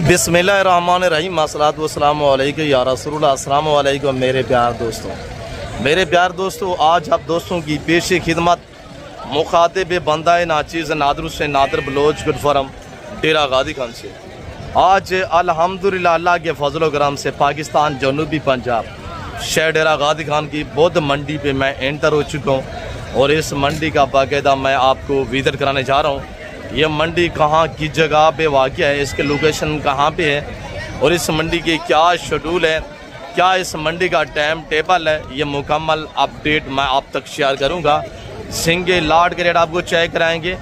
बिस्मिल्लाहिर्रहमानिर्रहीम अस्सलातु वस्सलामु अलैका या रसूलुल्लाह। अस्सलामु अलैकुम मेरे प्यार दोस्तों, आज आप दोस्तों की पेशी खिदमत मुखातिब बंदा नाचीज़ नादर से नादर बलोच गुडफरम डेरा गादी खान से आज अल्हम्दुलिल्लाह अल्लाह के फजल करम से पाकिस्तान जनूबी पंजाब शहर डेरा गादी खान की बौद्ध मंडी पे मैं एंटर हो चुका हूँ और इस मंडी का बाकायदा मैं आपको विजिट कराने जा रहा हूँ। ये मंडी कहाँ की जगह पे वाक़ है, इसके लोकेशन कहाँ पे है और इस मंडी की क्या शेड्यूल है, क्या इस मंडी का टाइम टेबल है, ये मुकम्मल अपडेट मैं आप तक शेयर करूँगा। सिंगे लाट के रेट आपको चेक कराएंगे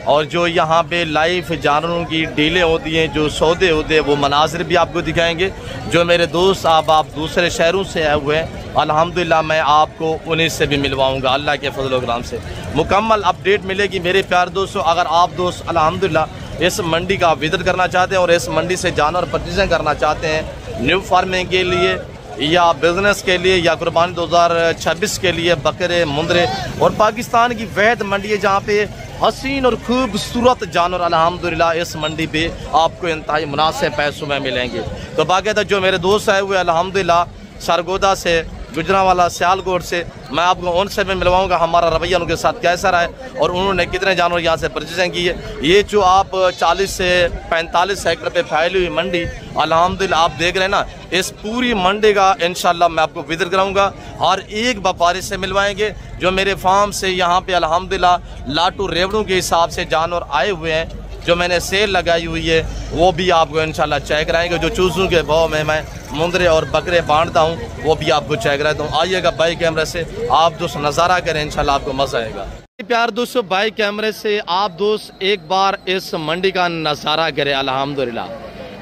और जो यहाँ पे लाइव जानवरों की डीलें होती हैं, जो सौदे होते हैं, वो मनाजिर भी आपको दिखाएंगे। जो मेरे दोस्त आप दूसरे शहरों से आए हुए हैं, अल्हम्दुलिल्लाह मैं आपको उन्हीं से भी मिलवाऊंगा। अल्लाह के फजल व करम से मुकम्मल अपडेट मिलेगी मेरे प्यार दोस्तों। अगर आप दोस्त अल्हम्दुलिल्लाह इस मंडी का विजिट करना चाहते हैं और इस मंडी से जानवर परचेजिंग करना चाहते हैं, न्यू फार्मिंग के लिए या बिज़नेस के लिए या कुर्बानी 2026 के लिए, बकरे मुंदरे और पाकिस्तान की वहद मंडी है जहाँ पे हसीन और खूबसूरत जानवर अल्हम्दुलिल्लाह इस मंडी पे आपको इंतहाई मुनासिब पैसों में मिलेंगे। तो बाकायदा जो मेरे दोस्त आए हुए अल्हम्दुलिल्लाह सरगोदा से, गुजरावाला, सियालकोट से, मैं आपको उनसे भी मिलवाऊंगा हमारा रवैया उनके साथ कैसा रहा है और उन्होंने कितने जानवर यहाँ से परचेजिंग की है। ये जो आप 40 से 45 एकड़ पे फैली हुई मंडी अल्हम्दुलिल्लाह आप देख रहे हैं ना, इस पूरी मंडी का इंशाल्लाह मैं आपको विजिट कराऊंगा। हर एक व्यापारी से मिलवाएंगे जो मेरे फार्म से यहाँ पे अल्हम्दुलिल्लाह लाटू रेवड़ों के हिसाब से जानवर आए हुए हैं, जो मैंने सेल लगाई हुई है वो भी आपको इंशाल्लाह चेक कराएंगे। जो चूज़ों के भाव में मैं मुंदरे और बकरे बांटता हूँ वो भी आपको चेक कराता हूँ। आइएगा बाई कैमरे से आप दोस्त नज़ारा करें, इंशाल्लाह आपको मज़ा आएगा। प्यार दोस्तों, बाई कैमरे से आप दोस्त एक बार इस मंडी का नज़ारा करें। अल्हम्दुलिल्लाह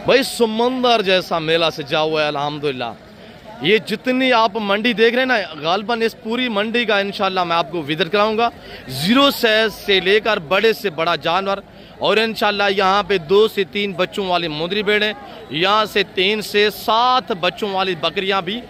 भाई समंदर जैसा मेला सजा हुआ है अल्हम्दुलिल्लाह। ये जितनी आप मंडी देख रहे हैं ना, गालबन इस पूरी मंडी का इंशाल्लाह मैं आपको विजिट कराऊंगा। 0 साइज से लेकर बड़े से बड़ा जानवर और इंशाल्लाह यहाँ पे 2 से 3 बच्चों वाली मुंदरी भेड़ें, यहाँ से 3 से 7 बच्चों वाली बकरियाँ भी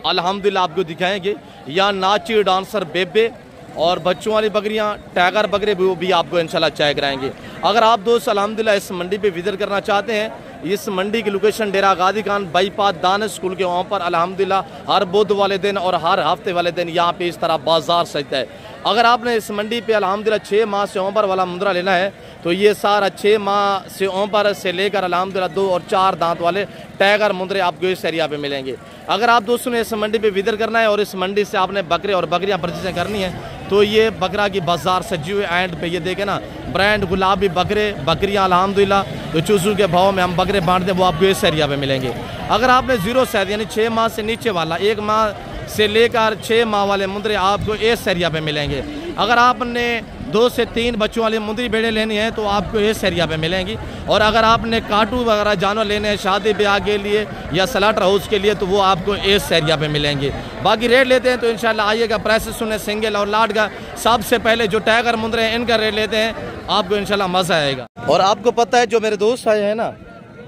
अल्हम्दुलिल्लाह आपको दिखाएंगे। यहाँ नाची डांसर बेबे और बच्चों वाली बकरियाँ, टाइगर बकरे भी वो भी आपको इंशाल्लाह चेक कराएंगे। अगर आप दोस्त अल्हम्दुलिल्लाह इस मंडी पे विजिट करना चाहते हैं, इस मंडी की लोकेशन डेरा गादी खान बाईपास दानिश स्कूल के वहाँ पर अल्हम्दुलिल्लाह हर बुध वाले दिन और हर हफ्ते वाले दिन यहाँ पे इस तरह बाजार सजता है। अगर आपने इस मंडी पे अल्हम्दुलिल्लाह 6 माह से ऊपर वाला मुंदरा लेना है तो ये सारा 6 माह से ऊपर से लेकर अल्हम्दुलिल्लाह 2 और 4 दांत वाले टाइगर मुंदरे आपको इस एरिया पे मिलेंगे। अगर आप दोस्तों ने इस मंडी पे विजिट करना है और इस मंडी से आपने बकरे और बकरियां परचेजिंग करनी है तो ये बकरा की बाजार सजी हुई एंड पे ये देखे ना, ब्रांड गुलाबी बकरे बकरियां अल्हम्दुलिल्लाह जो चूसू के भाव में हम बकरे बांटते हैं वो आपको इस एरिया पे मिलेंगे। अगर आपने 0 साइज यानी 6 माह से नीचे वाला, 1 माह से लेकर 6 माह वाले मुंदरे आपको इस एरिया पे मिलेंगे। अगर आपने 2 से 3 बच्चों वाली मुंदरी भेड़ें लेनी है तो आपको इस एरिया पे मिलेंगी। और अगर आपने काटू वगैरह जानवर लेने हैं शादी ब्याह के लिए या स्लॉटर हाउस के लिए तो वो आपको इस एरिया पे मिलेंगे। बाकी रेट लेते हैं तो इंशाल्लाह आइएगा, प्राइसेस सुने सिंगल और लाट का। सबसे पहले जो टाइगर मुंदरे हैं इनका रेट लेते हैं, आपको इंशाल्लाह मज़ा आएगा। और आपको पता है जो मेरे दोस्त आए हैं ना,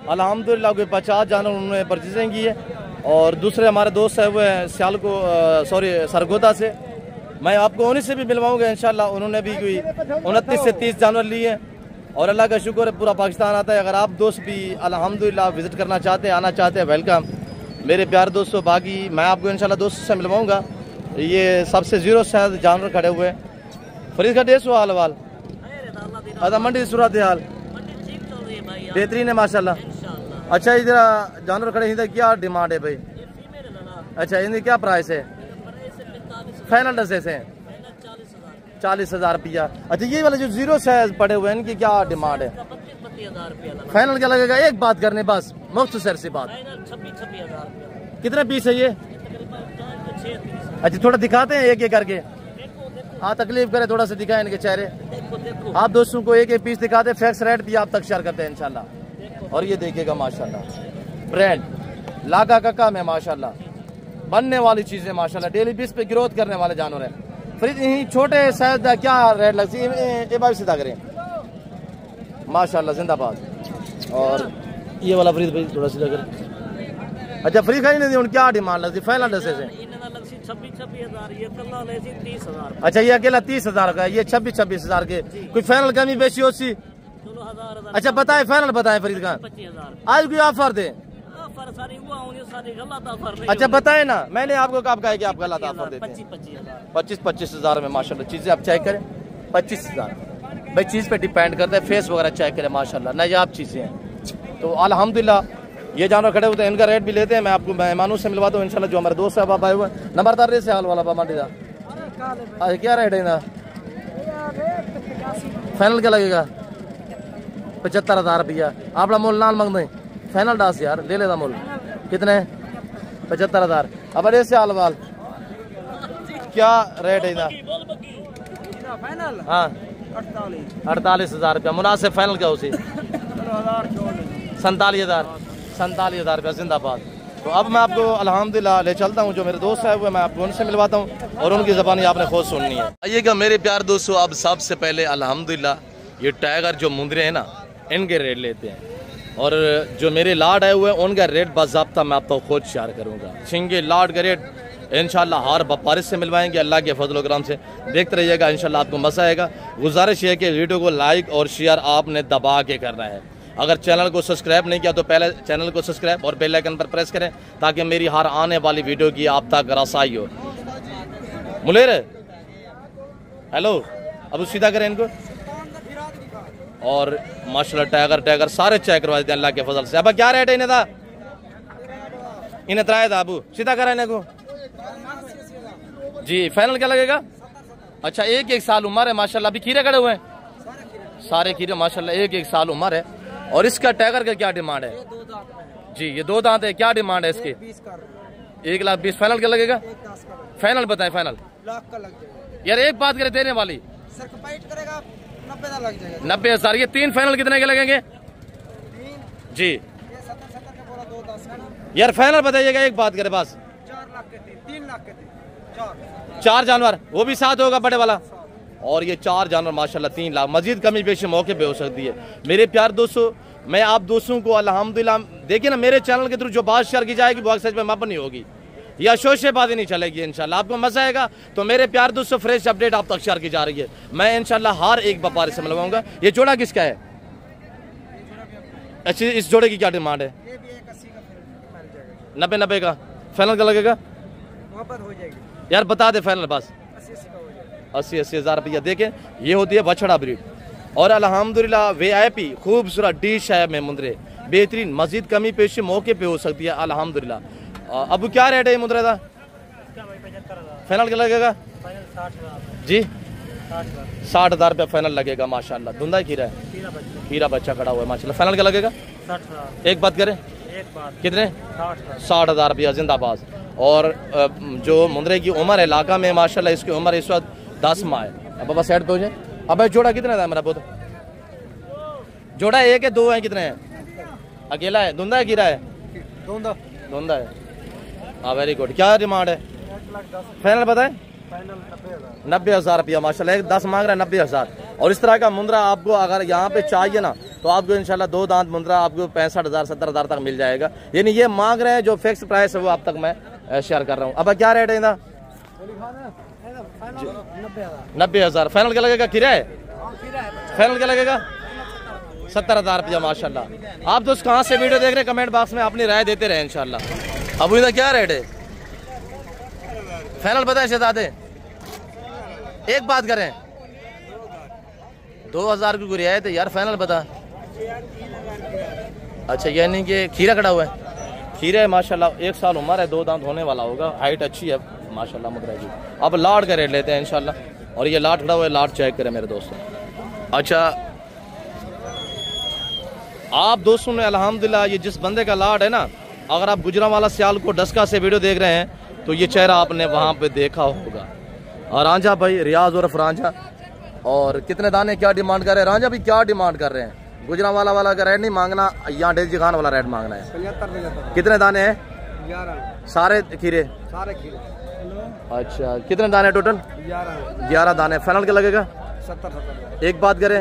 अल्हम्दुलिल्लाह कोई 50 जानवर उन्होंने परचेजिंग की है और दूसरे हमारे दोस्त है वो सरगोदा से, मैं आपको उन्हीं से भी मिलवाऊंगा इंशाल्लाह। उन्होंने भी कोई 29 से 30 जानवर लिए हैं और अल्लाह का शुक्र है पूरा पाकिस्तान आता है। अगर आप दोस्त भी अल्हम्दुलिल्लाह विजिट करना चाहते हैं, आना चाहते हैं, वेलकम मेरे प्यार दोस्तों। बाकी मैं आपको इंशाल्लाह दोस्तों से मिलवाऊंगा। ये सबसे 0 साइज जानवर खड़े हुए हैं। फरीद का डेढ़ हाल वाल अदा मंडी सूरत हाल बेहतरीन है माशाल्लाह। अच्छा इधर जानवर खड़े इधर क्या डिमांड है भाई? अच्छा इनकी क्या प्राइस है? फाइनल दसे से 40,000 रुपया। अच्छा ये वाले जो 0 साइज पड़े हुए हैं इनकी क्या डिमांड है? फाइनल क्या लगेगा? एक बात करने बस मुख्तसर सी बात, 26,000। कितने पीस है ये? अच्छा थोड़ा दिखाते हैं एक एक करके। हाँ तकलीफ करे थोड़ा सा दिखाए इनके चेहरे। आप दोस्तों को एक एक पीस दिखाते, फैक्स रेट भी आप तक शेयर करते हैं इंशाल्लाह। और ये देखिएगा माशाल्लाह ब्रांड लागा का काम है माशाल्लाह, बनने वाली चीजें माशाल्लाह, डेली बेस पे ग्रोथ करने वाले जानवर हैं। फ्रिज यही छोटे साइज का क्या रेट लगती है? सीधा करें माशाल्लाह जिंदाबाद। और ये वाला फ्रिज भाई थोड़ा सीधा करें। अच्छा फ्रिज खरीदने नहीं उन क्या डिमांड लगती? फाइनल दसे से 26,000 ये 30,000। अच्छा ये अकेला 30,000 का, ये 26,000 के। कोई फाइनल कमी बेची होती? चलो 1000 अच्छा बताए, फाइनल बताए फरीद खान। 25,000 आज कोई ऑफर दे। ऑफर सारी हुआ होंगे, सारी गलत ऑफर नहीं। अच्छा बताए ना, मैंने आपको कब कहा कि आप गलत ऑफर देते हैं। 25,000 25,000 में माशाल्लाह चीजें आप चेक करें। 25,000 भाई चीज पे डिपेंड करता है, फेस वगैरह चेक करें माशाल्लाह नायाब चीजें हैं। तो अल्हम्दुलिल्लाह ये जानवर खड़े होते हैं, इनका रेट भी लेते हैं। मैं आपको मेहमानों से मिलवाता हूँ इंशाल्लाह। जो हमारे दोस्त साहब आए हुए नंबरदार रेट से हाल वाला बाबा मंडी का क्या रेट है ना? फाइनल क्या लगेगा? 75,000 रुपया। आप मोल नाल मंग दें, फाइनल डांस यार ले लेता मोल कितने? 75,000। अब अरे से हाल वाल क्या रेट है ना? हाँ 48,000 रुपया मुनासिब। फाइनल क्या उसी? 47,000 रुपया जिंदाबाद। तो अब मैं आपको अल्हम्दुलिल्लाह ले चलता हूँ। जो मेरे दोस्त है वो मैं आपको उनसे मिलवाता हूँ और उनकी ज़बानी आपने खुद सुननी है। आइएगा मेरे प्यार दोस्तों, अब सबसे पहले अल्हम्दुलिल्लाह ये टाइगर जो मुंदरे हैं ना, इनके रेट लेते हैं। और जो मेरे लाड आए हुए हैं उनका रेट बाज़ाब्ता मैं आपको खुद शेयर करूँगा। छिंगे लाड का रेट इंशाल्लाह हर व्यापारी से मिलवाएंगे अल्लाह के फजल करम से। देखते रहिएगा, इंशाल्लाह आपको मज़ा आएगा। गुजारिश है कि वीडियो को लाइक और शेयर आपने दबा के करना है। अगर चैनल को सब्सक्राइब नहीं किया तो पहले चैनल को सब्सक्राइब और बेल आइकन पर प्रेस करें ताकि मेरी हर आने वाली वीडियो की आप तक रसाई हो। मुलेर हेलो, अब सीधा करें इनको। और माशाल्लाह टाइगर सारे चेक करवा देते हैं अल्लाह के फजल से। अब क्या रेट है इन्हें था? इन्हें त्राया था अबू, सीधा करा इन्हें को जी। फाइनल क्या लगेगा? अच्छा 1 साल उम्र है माशाल्लाह। अभी खीरे खड़े हुए हैं सारे खीरे माशाल्लाह, 1 साल उम्र है। और इसका टाइगर का क्या डिमांड है जी? ये 2 दांत है, क्या डिमांड है इसकी? 1,20,000। फाइनल क्या लगेगा? फाइनल बताएं। फाइनल यार एक बात करे देने वाली 90,000। ये 3 फाइनल कितने के लगेंगे जी? यार फाइनल बताइएगा, एक बात करे बस। 4 जानवर वो भी साथ होगा बड़े वाला। और ये 4 जानवर माशाल्लाह 3 लाख। मजीद कमी पेशी मौके पे हो सकती है। मेरे प्यार दोस्तों, मैं आप दोस्तों को अल्हम्दुलिल्लाह देखिए ना, मेरे चैनल के थ्रू जो बात शेयर की जाएगी वो सच में माप नहीं होगी या शोशेबाजी नहीं चलेगी। इंशाल्लाह आपको मजा आएगा। तो मेरे प्यार दोस्तों फ्रेश अपडेट आप तक शेयर की जा रही है। मैं इंशाल्लाह हर एक व्यापारी से मिलवाऊंगा। ये जोड़ा किसका है? अच्छा इस जोड़े की क्या डिमांड है? 90 का। फाइनल का लगेगा? यार बता दे फाइनल बस। 80,000 रुपया। देखें ये होती है बछड़ा ब्रीड और अल्हम्दुलिल्लाह VIP खूबसूरत डिश है में मुंदरे बेहतरीन। मजीद कमी पेशी मौके पे हो सकती है अल्हम्दुलिल्लाह। अब क्या रेट है ये मुंदरे का? फाइनल क्या लगेगा जी? 60,000 रुपया फाइनल लगेगा माशाल्लाह। धुंधा खीरा है, खीरा बच्चा खड़ा हुआ है माशाल्लाह। फाइनल क्या लगेगा? 60,000। एक बात करें कितने? 60,000 रुपया जिंदाबाद। और जो मुंदरे की उम्र है इलाका में माशाल्लाह, इसकी उम्र इस वक्त 10 माह है। अब बाबा साइड पे हो जाए। अब जोड़ा कितना था मेरा? बहुत जोड़ा 1 है 2 है? कितने हैं? अकेला है? धुंधा है खीरा है? धुंधा है। हाँ वेरी गुड। क्या डिमांड है? फाइनल बताए? 90,000 रुपया माशाल्लाह। 10 मांग रहा है 90,000। और इस तरह का मुंदरा आपको अगर यहाँ पे चाहिए ना तो आपको इंशाल्लाह 2 दांत मुंदरा आपको 65,000 70,000 तक मिल जाएगा। यानी ये मांग रहे हैं जो फिक्स प्राइस है वो आप तक मैं शेयर कर रहा हूँ। अब क्या रेट है इनका? 90,000। फाइनल क्या लगेगा? खीरा है? फाइनल क्या लगेगा? 70,000 रुपया माशाल्लाह। आप दोस्त कहाँ से वीडियो देख रहे हैं कमेंट बॉक्स में अपनी राय देते रहे इंशाल्लाह। अब इधर क्या रेट है? फाइनल बताए शहजादे, एक बात करें 2,000 की गुरियायत है यार। फाइनल बता। अच्छा यानी कि खीरा खड़ा हुआ है? खीरा है माशाल्लाह। 1 साल उम्र है, 2 दांत होने वाला होगा। हाइट अच्छी है माशाल्लाह मुद्रा की। अब लाट का रेट लेते हैं इंशाल्लाह। और ये लाट खड़ा हुआ है, लाट चेक करें मेरे दोस्तों। अच्छा आप दोस्तों ने अल्हम्दुलिल्लाह ये जिस बंदे का लाट है ना, अगर आप गुजरांवाला सियालकोट डस्का से वीडियो देख रहे हैं तो ये चेहरा आपने वहाँ पे देखा होगा। और रांझा भाई रियाज और रांझा। और कितने दाने क्या डिमांड कर रहे हैं रांझा भी? क्या डिमांड कर रहे हैं? गुजरांवाला वाला का रेट नहीं मांगना, यहाँ डेजी खान वाला रेट मांगना है। 75। कितने दाने हैं? 11 सारे खीरे? सारे खीरे। अच्छा कितने दाने टोटल? 11 दाने। फाइनल क्या लगेगा? 70। एक बात करें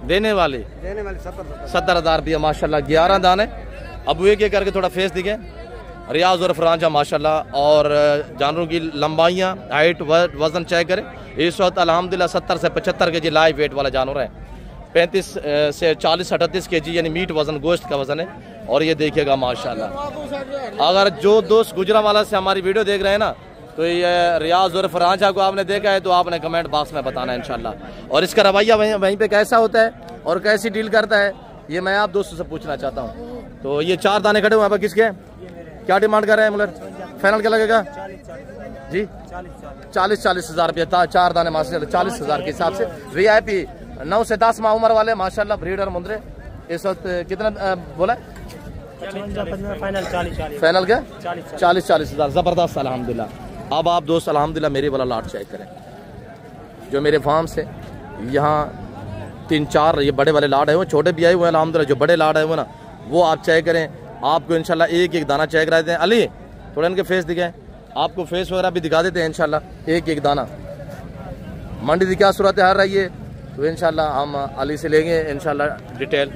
देने वाले 70,000 रुपया माशाल्लाह। 11 दाने। अब एक एक करके थोड़ा फेस दिखे। रियाज और फ्रांचा माशाल्लाह। और जानवरों की लंबाइयाँ हाइट वजन चेक करें। इस वक्त अल्हम्दुलिल्लाह 70 से 75 के जी लाइव वेट वाला जानवर है। 35 से 40-38 kg यानी मीट वज़न, गोश्त का वज़न है। और ये देखिएगा माशाल्लाह। अगर जो दोस्त गुजरांवाला से हमारी वीडियो देख रहे हैं ना, तो ये रियाज और फरांचा को आपने देखा है तो आपने कमेंट बॉक्स में बताना है इंशाल्लाह। और इसका रवैया वहीं पे कैसा होता है और कैसी डील करता है, ये मैं आप दोस्तों से पूछना चाहता हूँ। तो ये 4 दाने खड़े हुए हैं, किसके क्या डिमांड कर रहे हैं मुलर? फाइनल क्या लगेगा जी? 40-40 हज़ार रुपये 4 दाने माशाल्लाह, 40 हज़ार के हिसाब से। VIP 9 से 10 माह उम्र वाले माशाल्लाह ब्रीडर मुंद्रे। इस वक्त कितना बोला? फाइनल क्या? 40-40 हज़ार। ज़बरदस्त अल्हम्दुलिल्लाह। अब आप दोस्त अल्हम्दुलिल्लाह मेरी वाला लाट चेक करें जो मेरे फार्म से। यहाँ 3-4 ये बड़े वाले लाट है, वो छोटे भी आए हुए हैं अल्हम्दुलिल्लाह। जो बड़े लाट है वो ना, वो आप चेक करें। आपको इंशाल्लाह एक एक दाना चेक करा देते हैं। अली थोड़ा इनके फेस दिखाएं, आपको फेस वगैरह भी दिखा देते हैं इंशाल्लाह। एक एक दाना मंडी की क्या सूरत हाल रही है तो इंशाल्लाह हम अली से लेंगे इंशाल्लाह डिटेल।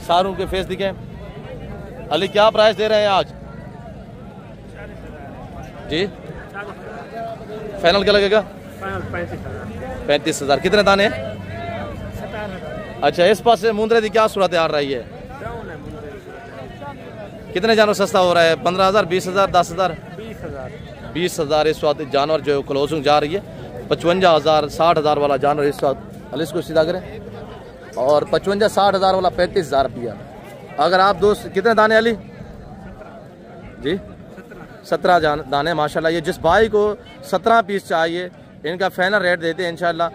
सारों के फेस दिखाएं। अली क्या प्राइस दे रहे हैं आज जी? फाइनल क्या लगेगा? 35 हज़ार। कितने दाने? अच्छा, इस पास से मुंद्रे की क्या सूरत आ रही है? कितने जानवर सस्ता हो रहा है? 15 हज़ार, 20 हज़ार, 10 हज़ार, 20 हज़ार। इस वक्त जानवर जो क्लोजिंग जा रही है 55 हज़ार, 60 हज़ार वाला जानवर इस वक्त। अली इसको सीधा करें। और 55-60 हज़ार वाला 35 हज़ार रुपया। अगर आप दोस्त कितने दाने अली जी? 17 दाने माशाल्लाह। ये जिस भाई को 17 पीस चाहिए इनका फाइनल रेट देते हैं इंशाल्लाह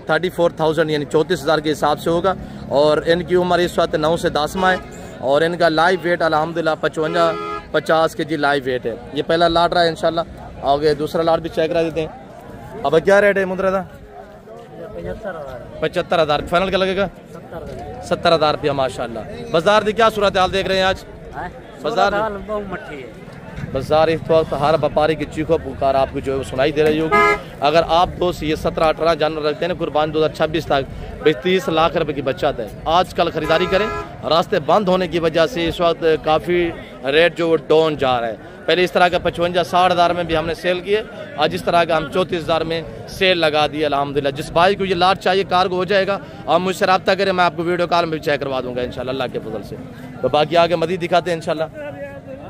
34,000 यानी 34 हज़ार के हिसाब से होगा। और इनकी उम्र इस वक्त 9 से 10 माह है। और इनका लाइव वेट अल्हम्दुलिल्लाह 55-50 kg लाइव वेट है। ये पहला लाट रहा है इंशाल्लाह। आगे दूसरा लाट भी चेक करा देते हैं। अब क्या रेट है मुद्रा का? 75 हज़ार। फाइनल क्या लगेगा? 70 हज़ार रुपया माशाल्लाह। बाजार की क्या सूरत हाल देख रहे हैं आज? बाजार इस वक्त हर व्यापारी की चीखों पुकार आपको जो है सुनाई दे रही होगी। अगर आप दोस्त ये 17-18 जानवर रखते हैं ना, कुर्बान 2026 तक 30 लाख रुपए की बचत है। आजकल खरीदारी करें। रास्ते बंद होने की वजह से इस वक्त काफ़ी रेट जो डाउन जा रहा है। पहले इस तरह का 55-60 हज़ार में भी हमने सेल किए, आज इस तरह का हम 34 हज़ार में सेल लगा दिए अल्हम्दुलिल्लाह। जिस भाई को ये लाट चाहिए कार्गो हो जाएगा, आप मुझसे रब्ता करें, मैं आपको वीडियो कॉल में भी चेक करवा दूंगा इंशाल्लाह अल्लाह के फजल से। तो बाकी आगे मज़ीद दिखाते हैं इंशाल्लाह।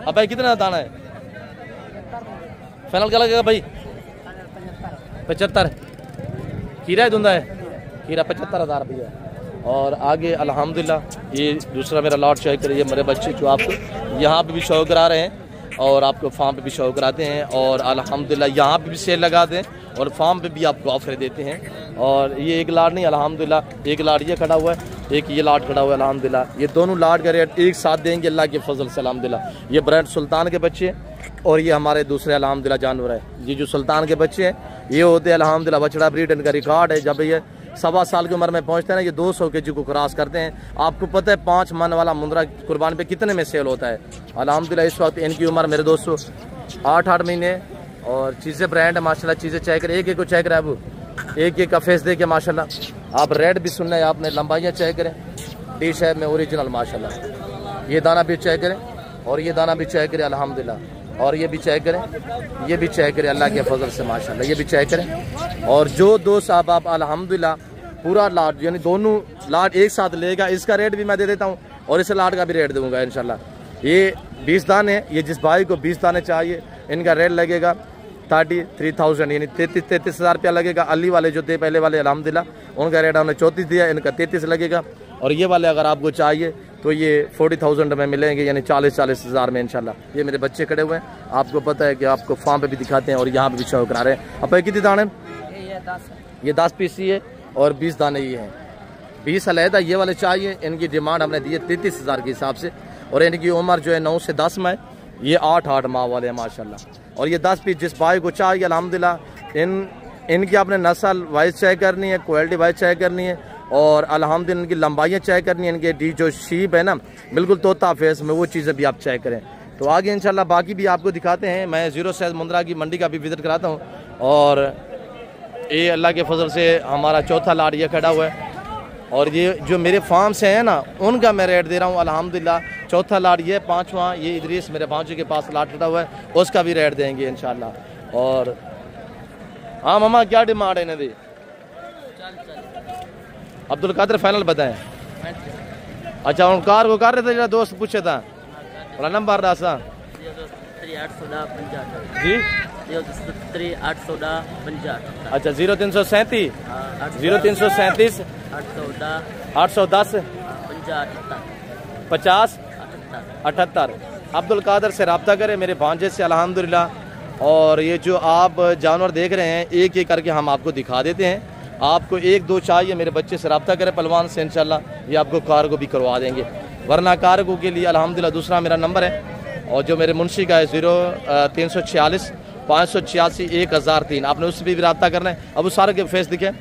अब भाई कितना दाना है? फाइनल क्या लगेगा भाई? 75। खीरा है धुंधा है? खीरा 75 हज़ार रुपया। और आगे अल्हम्दुलिल्लाह ये दूसरा मेरा लॉट चेक करिए। मेरे बच्चे जो आपको यहाँ पे भी शो करा रहे हैं और आपको फार्म पे भी शो कराते हैं। और अल्हम्दुलिल्लाह यहाँ पे भी सेल लगाते हैं और फार्म पे भी आपको ऑफर देते हैं। और ये एक लाट नहीं अल्हम्दुलिल्लाह, एक लाट ये खड़ा हुआ है, एक ये लाट खड़ा हुआ है अल्हम्दुलिल्लाह। ये दोनों लाट का रेट एक साथ देंगे अल्लाह के फजल से अल्हम्दुलिल्लाह। ये ब्रांड सुल्तान के बच्चे हैं और ये हमारे दूसरे अल्हम्दुलिल्लाह जानवर है। ये जो सुल्तान के बच्चे हैं ये होते हैं अल्हम्दुलिल्लाह बछड़ा ब्रीड। इनका रिकॉर्ड है जब ये 1.25 साल की उम्र में पहुंचते हैं ना, ये 200 kg को क्रॉस करते हैं। आपको पता है 5 मन वाला मुंद्रा कुर्बान पे कितने में सेल होता है अल्हम्दुलिल्लाह। इस वक्त इनकी उम्र मेरे दोस्तों 8 महीने। और चीज़ें ब्रांड है माशाल्लाह। चीज़ें चेक करें, एक एक को चेक करें अब, एक एक का फेस दे के माशाल्लाह। आप रेड भी सुनना है आपने, लंबाइयाँ चेक करें, डी शेप में ओरिजिनल माशाल्लाह। ये दाना भी चेक करें और ये दाना भी चेक करें अल्हम्दुलिल्लाह। और ये भी चेक करें, ये भी चेक करें अल्लाह के फजल से माशाल्लाह। ये भी चेक करें। और जो दोस्त आप अल्हम्दुलिल्लाह पूरा लाट यानी दोनों लाट एक साथ लेगा, इसका रेट भी मैं दे देता हूँ और इस लाट का भी रेट दूंगा इंशाल्लाह। ये 20 दाने, ये जिस भाई को 20 दाने चाहिए इनका रेट लगेगा 33,000 यानी 33 हज़ार रुपया लगेगा। अली वाले जो थे पहले वाले अल्हम्दुलिल्लाह उनका रेट हमने 34 दिया, इनका 33 लगेगा। और ये वाले अगर आपको चाहिए तो ये 40,000 में मिलेंगे यानी 40 हज़ार में इंशाल्लाह। ये मेरे बच्चे खड़े हुए हैं, आपको पता है कि आपको फार्म पे भी दिखाते हैं और यहाँ पे भी शो करा रहे हैं। अब कितने दाने? ये 10 पीस ही है और 20 दाने ये हैं। 20 अलहदा ये वाले चाहिए, इनकी डिमांड हमने दी है 33 हज़ार के हिसाब से। और इनकी उम्र जो है 9 से 10 माह, ये 8 माह वाले हैं माशाल्लाह। और ये 10 पीस जिस भाई को चाहिए अल्हम्दुलिल्लाह इनकी आपने नस्ल वाइज चेक करनी है, क्वालिटी वाइज चेक करनी है और अल्हम्दुलिल्लाह इनकी लंबाइयाँ चेक करनी है। इनके डी जो शीप है ना बिल्कुल तोता फेस में, वो चीज़ें भी आप चेक करें। तो आगे इंशाल्लाह बाकी भी आपको दिखाते हैं। मैं 0 साइज मुंद्रा की मंडी का भी विजिट कराता हूँ। और ये अल्लाह के फजल से हमारा चौथा लाट ये खड़ा हुआ है। और ये जो मेरे फार्म से है ना उनका मैं रेट दे रहा हूँ अल्हम्दुलिल्लाह। चौथा लाट ये, 5वां ये इदरीस मेरे भांजे के पास लाट खड़ा हुआ है, उसका भी रेट देंगे इंशाल्लाह। और हाँ मामा क्या डिमांड है इन्हें दी? अब्दुल कादिर फाइनल बताएं। अच्छा उन कार को कर रहे थे, जरा दोस्त पूछे था बोला नंबर दासा जी 810 अच्छा 0337 0337 810 50 78। अब्दुल कादिर से रब्ता करें मेरे भांजे से अल्हम्दुलिल्लाह। और ये जो आप जानवर देख रहे हैं एक एक करके हम आपको दिखा देते हैं। आपको एक दो चाहिए मेरे बच्चे से रब्ता करें पहलवान से, इंशाल्लाह ये आपको कार्गो भी करवा देंगे। वरना कार्गो के लिए अल्हम्दुलिल्लाह दूसरा मेरा नंबर है और जो मेरे मुंशी का है 0346 586 1003। आपने उससे भी रब्ता करना है। अब उस सारे के फेस दिखे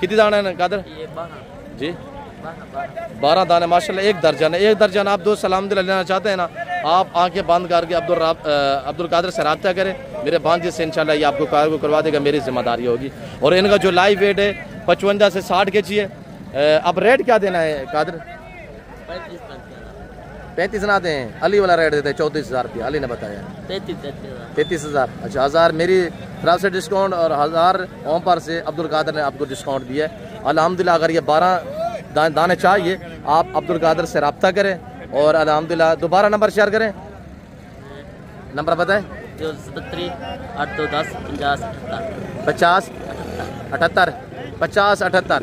कितनी दाना है कादिर जी 12 दाने माशाल्लाह, एक दर्जन है। एक दर्जन आप दोस्त अल्हम्दुलिल्लाह लेना चाहते हैं ना, आप आंखें बंद करके अब्दुल कादिर से रब्ता करें मेरे भांजे से, इंशाल्लाह ये आपको कार्गो करवा देगा, मेरी जिम्मेदारी होगी। और इनका जो लाइव वेट है 55 से 60 kg है। अब रेट क्या देना है कादिर? 35 ना दें, अली वाला रेट देते हैं 34,000 रुपया, अली ने बताया 33,000। अच्छा 1000 मेरी तरफ से डिस्काउंट और 1000 ओम पर से अब्दुल कादिर ने आपको डिस्काउंट दिया है अल्हम्दुलिल्लाह। अगर ये 12 दाने चाहिए आप अब्दुल कादिर से रब्ता करें और अल्हम्दुलिल्लाह। दोबारा नंबर शेयर करें, नंबर बताएं 810 50 78 50 78।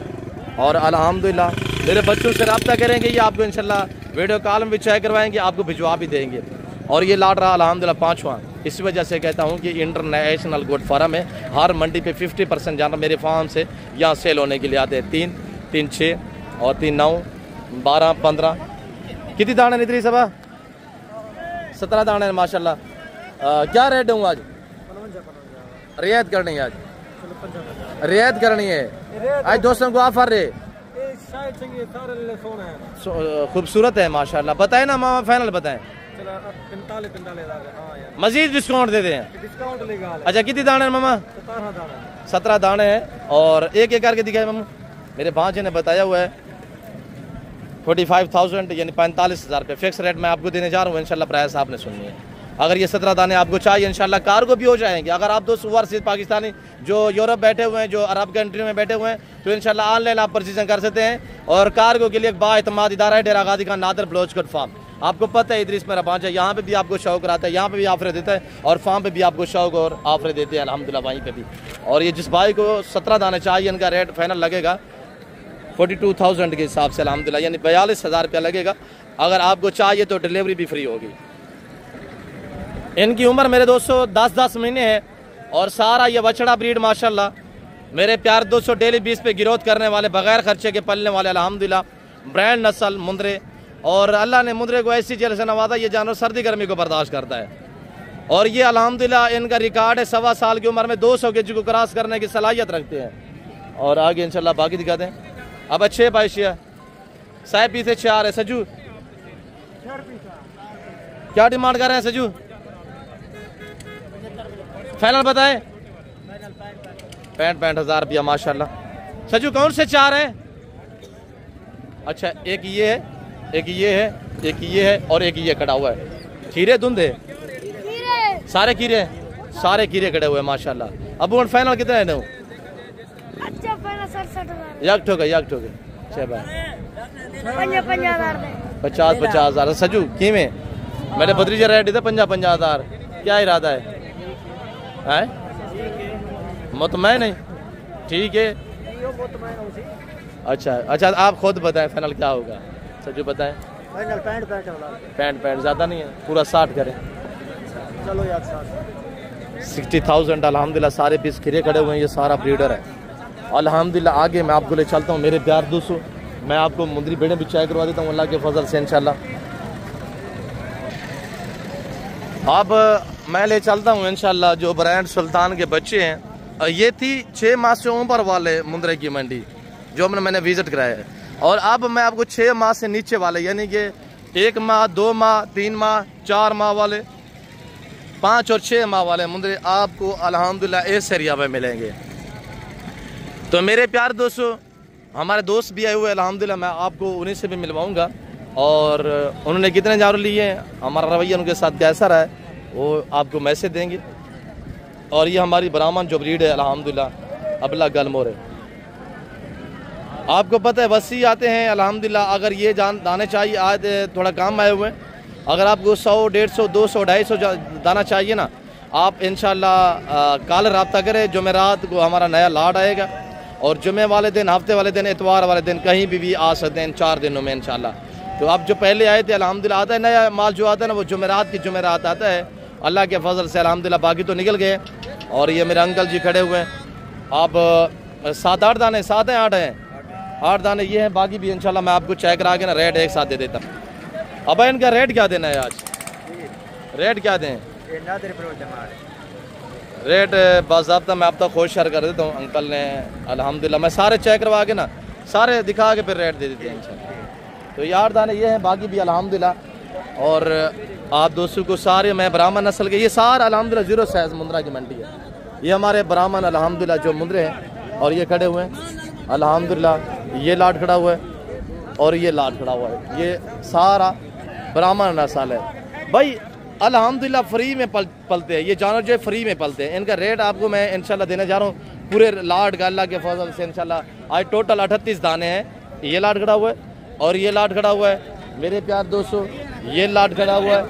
और अल्हम्दुलिल्लाह मेरे बच्चों से रब्ता करेंगे, ये आपको इंशाल्लाह वीडियो कॉल में भी चेक करवाएंगे, आपको भिजवा भी देंगे। और ये लाट रहा अल्हम्दुलिल्लाह 5वां। इस वजह से कहता हूँ कि इंटरनेशनल गुड फार्म है। हर मंडी पे 50% जानवर मेरे फार्म से यहाँ सेल होने के लिए आते हैं। 3 3 6 और 3 9 12 15। कितनी दाने नितरी सबा 17 दाने माशाल्लाह। क्या रेट दूँ आज? रियायत करनी है, आज रियायत करनी है। आज दोस्तों को ऑफर है, खूबसूरत है माशाल्लाह। बताए ना मामा फाइनल बताएं, 45 मजीद डिस्काउंट देते हैं। डिस्काउंट लेगा। अच्छा कितनी दाने हैं मामा? 17 दाने हैं। और एक एक करके दिखाए मामा, मेरे भांजे ने बताया हुआ है 45,000 यानी 45,000 रुपये फिक्स रेट मैं आपको देने जा रहा हूँ इंशाल्लाह। प्राइस आपने सुननी है। अगर ये 17 दाने आपको चाहिए इंशाल्लाह कार्गो भी हो जाएंगे। अगर आप दोस्त ओवरसीज पाकिस्तानी जो यूरोप बैठे हुए हैं, जो अरब कंट्री में बैठे हुए हैं, तो इंशाल्लाह ऑनलाइन आप परचेजिंग कर सकते हैं। और कार्गो के लिए एक बाएतमाद इदारा है डेरा गाजी खान नादर ब्लोचकट फार्म। आपको पता है इदरीस मेरा भांजा, यहाँ पे भी आपको शौक रहता है, यहाँ पे भी ऑफर देता है और फार्म पे भी आपको शौक और ऑफर देते हैं अल्हम्दुलिल्लाह वहीं पे भी। और ये जिस भाई को 17 दाने चाहिए इनका रेट फाइनल लगेगा 42,000 के हिसाब से अल्हम्दुलिल्लाह, यानी 42,000 रुपया लगेगा। अगर आपको चाहिए तो डिलीवरी भी फ्री होगी। इनकी उम्र मेरे दोस्तों 10-10 महीने है और सारा ये बछड़ा ब्रीड माशाल्लाह मेरे प्यार दोस्तों डेली 20 पे गिरोथ करने वाले, बगैर खर्चे के पलने वाले अल्हम्दुलिल्लाह ब्रांड नस्ल मुंदरे। और अल्लाह ने मुंदरे को ऐसी जेल से नवाजा, ये जानवर सर्दी गर्मी को बर्दाश्त करता है। और ये अल्हम्दुलिल्लाह इनका रिकॉर्ड है 1.25 साल की उम्र में 200 kg को क्रॉस करने की सलाहियत रखते हैं। और आगे इंशाल्लाह बाकी दिखाते हैं। अब अच्छे पाइशिया साहब पीछे 4 है। सजू क्या डिमांड कर रहे हैं सजू? फाइनल बताए 65,000 रुपया माशाल्लाह। सजू कौन से 4 है? अच्छा एक ये है, एक ये है, एक ये है और एक ये खड़ा हुआ है। खीरे धुंधे सारे कीरे, सारे कीरे खड़े हुए माशाल्लाह। अब वो फाइनल कितना है? नौ यक ठोके 50,000 सजू की में मेरे भतीजे रेडी थे 50,000। क्या इरादा है? मुतमैन नहीं ठीक है। अच्छा अच्छा आप खुद बताएं फाइनल क्या होगा? सजू बताएं। 65 ज़्यादा नहीं है, पूरा 60 करें। चलो यार 60,000 अल्हम्दुलिल्लाह। सारे पीस खिरे खड़े हुए हैं, ये सारा ब्रीडर है अल्हम्दुलिल्लाह। आगे मैं आपको ले चलता हूँ मेरे प्यार दोस्तों, मैं आपको मुंदरी बेड़े भी चाय करवा देता हूँ अल्लाह के फजल से इंशाल्लाह। अब मैं ले चलता हूँ इंशाल्लाह जो ब्रांड सुल्तान के बच्चे हैं। ये थी 6 माह से ऊपर वाले मुंदरे की मंडी जो मैंने विजिट कराया है। और अब मैं आपको 6 माह से नीचे वाले यानी कि 1 माह 2 माह 3 माह 4 माह वाले 5 और 6 माह वाले मुंदरे आपको अल्हम्दुलिल्लाह इस एरिया में मिलेंगे। तो मेरे प्यार दोस्तों हमारे दोस्त भी आए हुए अल्हम्दुलिल्लाह, मैं आपको उन्हीं से भी मिलवाऊंगा और उन्होंने कितने जानवर लिए हैं, हमारा रवैया उनके साथ कैसा रहा है वो आपको मैसेज देंगे। और ये हमारी ब्राह्मण जो ब्रीड है अल्हम्दुलिल्लाह अबला गलमोर है। आपको पता है वसी आते हैं अल्हम्दुलिल्लाह। अगर ये दाने चाहिए, आज थोड़ा काम आए हुए हैं, अगर आपको 100, 150, 200, 250 दाना चाहिए ना, आप इंशाल्लाह कल रब्ता करें। जुमेरात को हमारा नया लाट आएगा और जुमे वाले दिन, हफ्ते वाले दिन, इतवार वाले दिन कहीं भी आ सकते हैं इन 4 दिनों में इंशाल्लाह। तो अब जो पहले आए थे अल्हम्दुलिल्लाह, आता है नया माल जो आता है ना, वो जुमेरात की जुमेरात आता है अल्लाह के फजल से अल्हम्दुलिल्लाह। बाकी तो निकल गए। और ये मेरे अंकल जी खड़े हुए हैं। आप 7-8 दाने, 7 हैं 8 हैं, 8 दाने ये हैं। बाकी भी इंशाल्लाह मैं आपको चेक करा के ना रेट एक साथ दे देता हूँ। अब इनका रेट क्या देना है आज? रेट क्या दें? रेट बाज़ाब्ता मैं अब तक खुश शेयर कर देता हूँ। अंकल ने अल्हम्दुलिल्लाह, मैं सारे चेक करवा के ना, सारे दिखा के फिर रेट दे देते हैं इंशाल्लाह। तो 8 दाने ये हैं, बाकी भी अल्हम्दुलिल्लाह। और आप दोस्तों को सारे, मैं ब्राह्मण नस्ल के, ये सारा अल्हम्दुलिल्लाह 0 साइज मुंद्रा की मंडी है। ये हमारे ब्राह्मण अल्हम्दुलिल्लाह जो मुंद्रे हैं, और ये खड़े हुए हैं अल्हम्दुलिल्लाह। ये लाट खड़ा हुआ है और ये लाट खड़ा हुआ है। ये सारा ब्राह्मण नस्ल है भाई अल्हम्दुलिल्लाह। फ्री में पलते हैं ये जानवर, जो फ्री में पलते हैं। इनका रेट आपको मैं इंशाल्लाह देने जा रहा हूँ पूरे लाट का अल्लाह के फजल से इंशाल्लाह। आज टोटल 38 दाने हैं। ये लाट खड़ा हुआ है और ये लाट खड़ा हुआ है मेरे प्यार दोस्तों, ये लाट खड़ा हुआ है।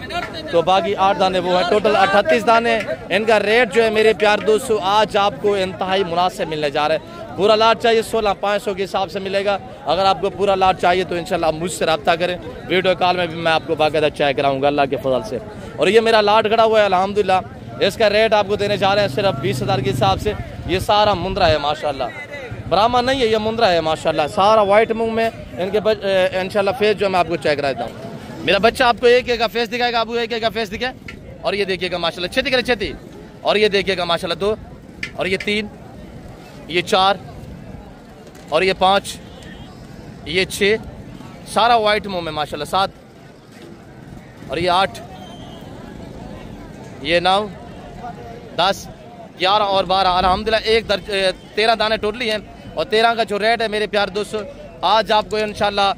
तो बाकी 8 दाने वो है, टोटल 38 दाने। इनका रेट जो है मेरे प्यार दोस्तों आज आपको इंतहाई मुनासिब मिलने जा रहा है। पूरा लाट चाहिए 16,500 के हिसाब से मिलेगा। अगर आपको पूरा लाट चाहिए तो इंशाल्लाह मुझसे रब्ता करें। वीडियो कॉल में भी मैं आपको बाकायदा चेक कराऊंगा अल्लाह के फजल से। और ये मेरा लाट खड़ा हुआ है अल्हम्दुलिल्लाह। इसका रेट आपको देने जा रहे हैं सिर्फ 20,000 के हिसाब से। ये सारा मुंद्रा है माशाल्लाह, ब्राह्मण नहीं है, ये मुंद्रा है माशाल्लाह। सारा वाइट मुंह में इनके इंशाल्लाह फेस जो मैं आपको चेक करा देता हूँ। मेरा बच्चा आपको एक एक का फेस दिखाएगा, आपको एक एक का फेस दिखाए। और ये देखिएगा माशाल्लाह, छेती करे छेती। और ये देखिएगा माशाल्लाह 2, और ये 3, ये 4, और ये 5, ये 6, सारा वाइट मुंह में माशाल्लाह। 7, और ये 8, ये 9, 10, 11 और 12 अल्हम्दुलिल्लाह 13 दाने टोटली हैं। और 13 का जो रेट है मेरे प्यार दोस्तों, आज आपको इंशाल्लाह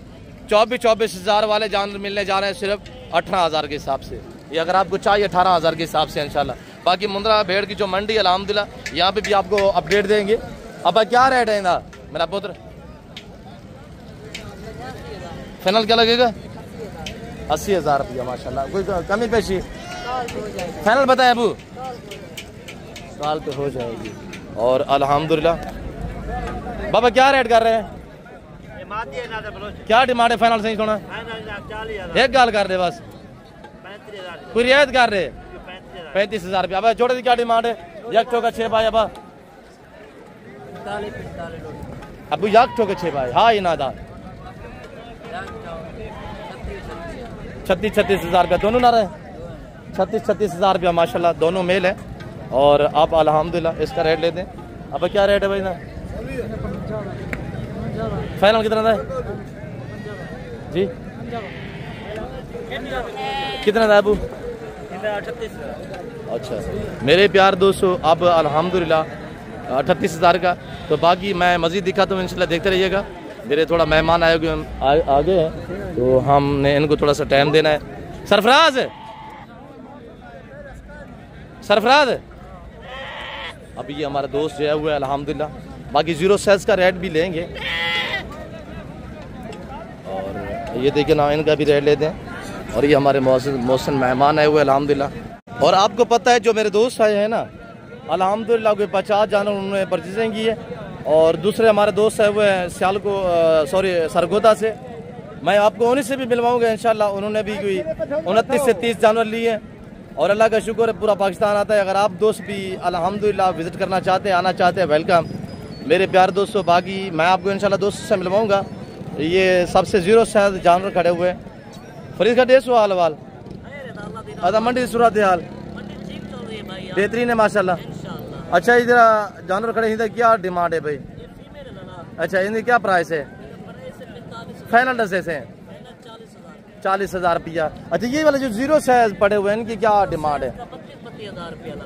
24 हज़ार वाले जानवर मिलने जा रहे हैं सिर्फ 18,000 के हिसाब से। ये अगर आपको चाहिए 18,000 के हिसाब से इंशाल्लाह। बाकी मुंद्रा भेड़ की जो मंडी है अल्हम्दुलिल्लाह, यहाँ पे भी आपको अपडेट देंगे। अब क्या रेट है इनका मेरा पुत्र? फाइनल क्या लगेगा? 80,000 रुपया माशाल्लाह। कोई कमी पेशी? फाइनल बताए अबू? साल पे हो जाएगी। और अल्हम्दुलिल्लाह बाबा क्या रेट कर रहे हैं? क्या डिमांड है फाइनल? सही सुना, एक गाल कर रहे बस, कोई रियायत कर रहे? 35,000 रुपया। अब छोटे क्या डिमांड है? एक ठोका 6 भाई। अब एक ठोका 6 भाई। हाँ ये नादा 36,000 रुपया दोनों ना रहे। 36,000 रुपया माशाल्लाह दोनों मेल है। और आप अल्हम्दुलिल्लाह इसका रेट लेते हैं। अब क्या रेट है भाई ना? फाइनल कितना था जी? कितना था अबू? 38। अच्छा मेरे प्यार दोस्तों, अब अल्हम्दुलिल्लाह 38,000 का। तो बाकी मैं मज़ीद दिखाता हूँ इंशाल्लाह, देखते रहिएगा। मेरे थोड़ा मेहमान आए आगे हैं तो हमने इनको थोड़ा सा टाइम देना है। सरफराज अभी ये हमारा दोस्त जो है हुआ है अल्हम्दुलिल्लाह। बाकी 0 साइज का रेट भी लेंगे। और ये देखिए ना, इनका भी रेट लेते हैं। और ये हमारे मौसम मेहमान आए हुए अल्हम्दुलिल्लाह। और आपको पता है जो मेरे दोस्त आए हैं ना अल्हम्दुलिल्लाह, कोई 50 जानवर उन्होंने परचेजिंग की है। और दूसरे हमारे दोस्त आए हुए हैं सरगोदा से। मैं आपको उन्हीं से भी मिलवाऊंगा इंशाल्लाह। उन्होंने भी कोई 29 से 30 जानवर लिए हैं। और अल्लाह का शुक्र है पूरा पाकिस्तान आता है। अगर आप दोस्त भी अल्हम्दुलिल्लाह विज़िट करना चाहते हैं, आना चाहते हैं, वेलकम मेरे प्यार दोस्तों। बाकी मैं आपको इंशाल्लाह दोस्तों से मिलवाऊंगा। ये सबसे 0 साइज जानवर खड़े हुए हैं। फरीद का डेढ़ हाल वाल अदा मंडी सूरत हाल बेहतरीन है माशाल्लाह। अच्छा इधर जानवर खड़े इधर क्या डिमांड है भाई? अच्छा इनकी क्या प्राइस है? फाइनल दसे से 40,000 रुपया। अच्छा ये वाले जो 0 साइज पड़े हुए हैं इनकी क्या डिमांड है?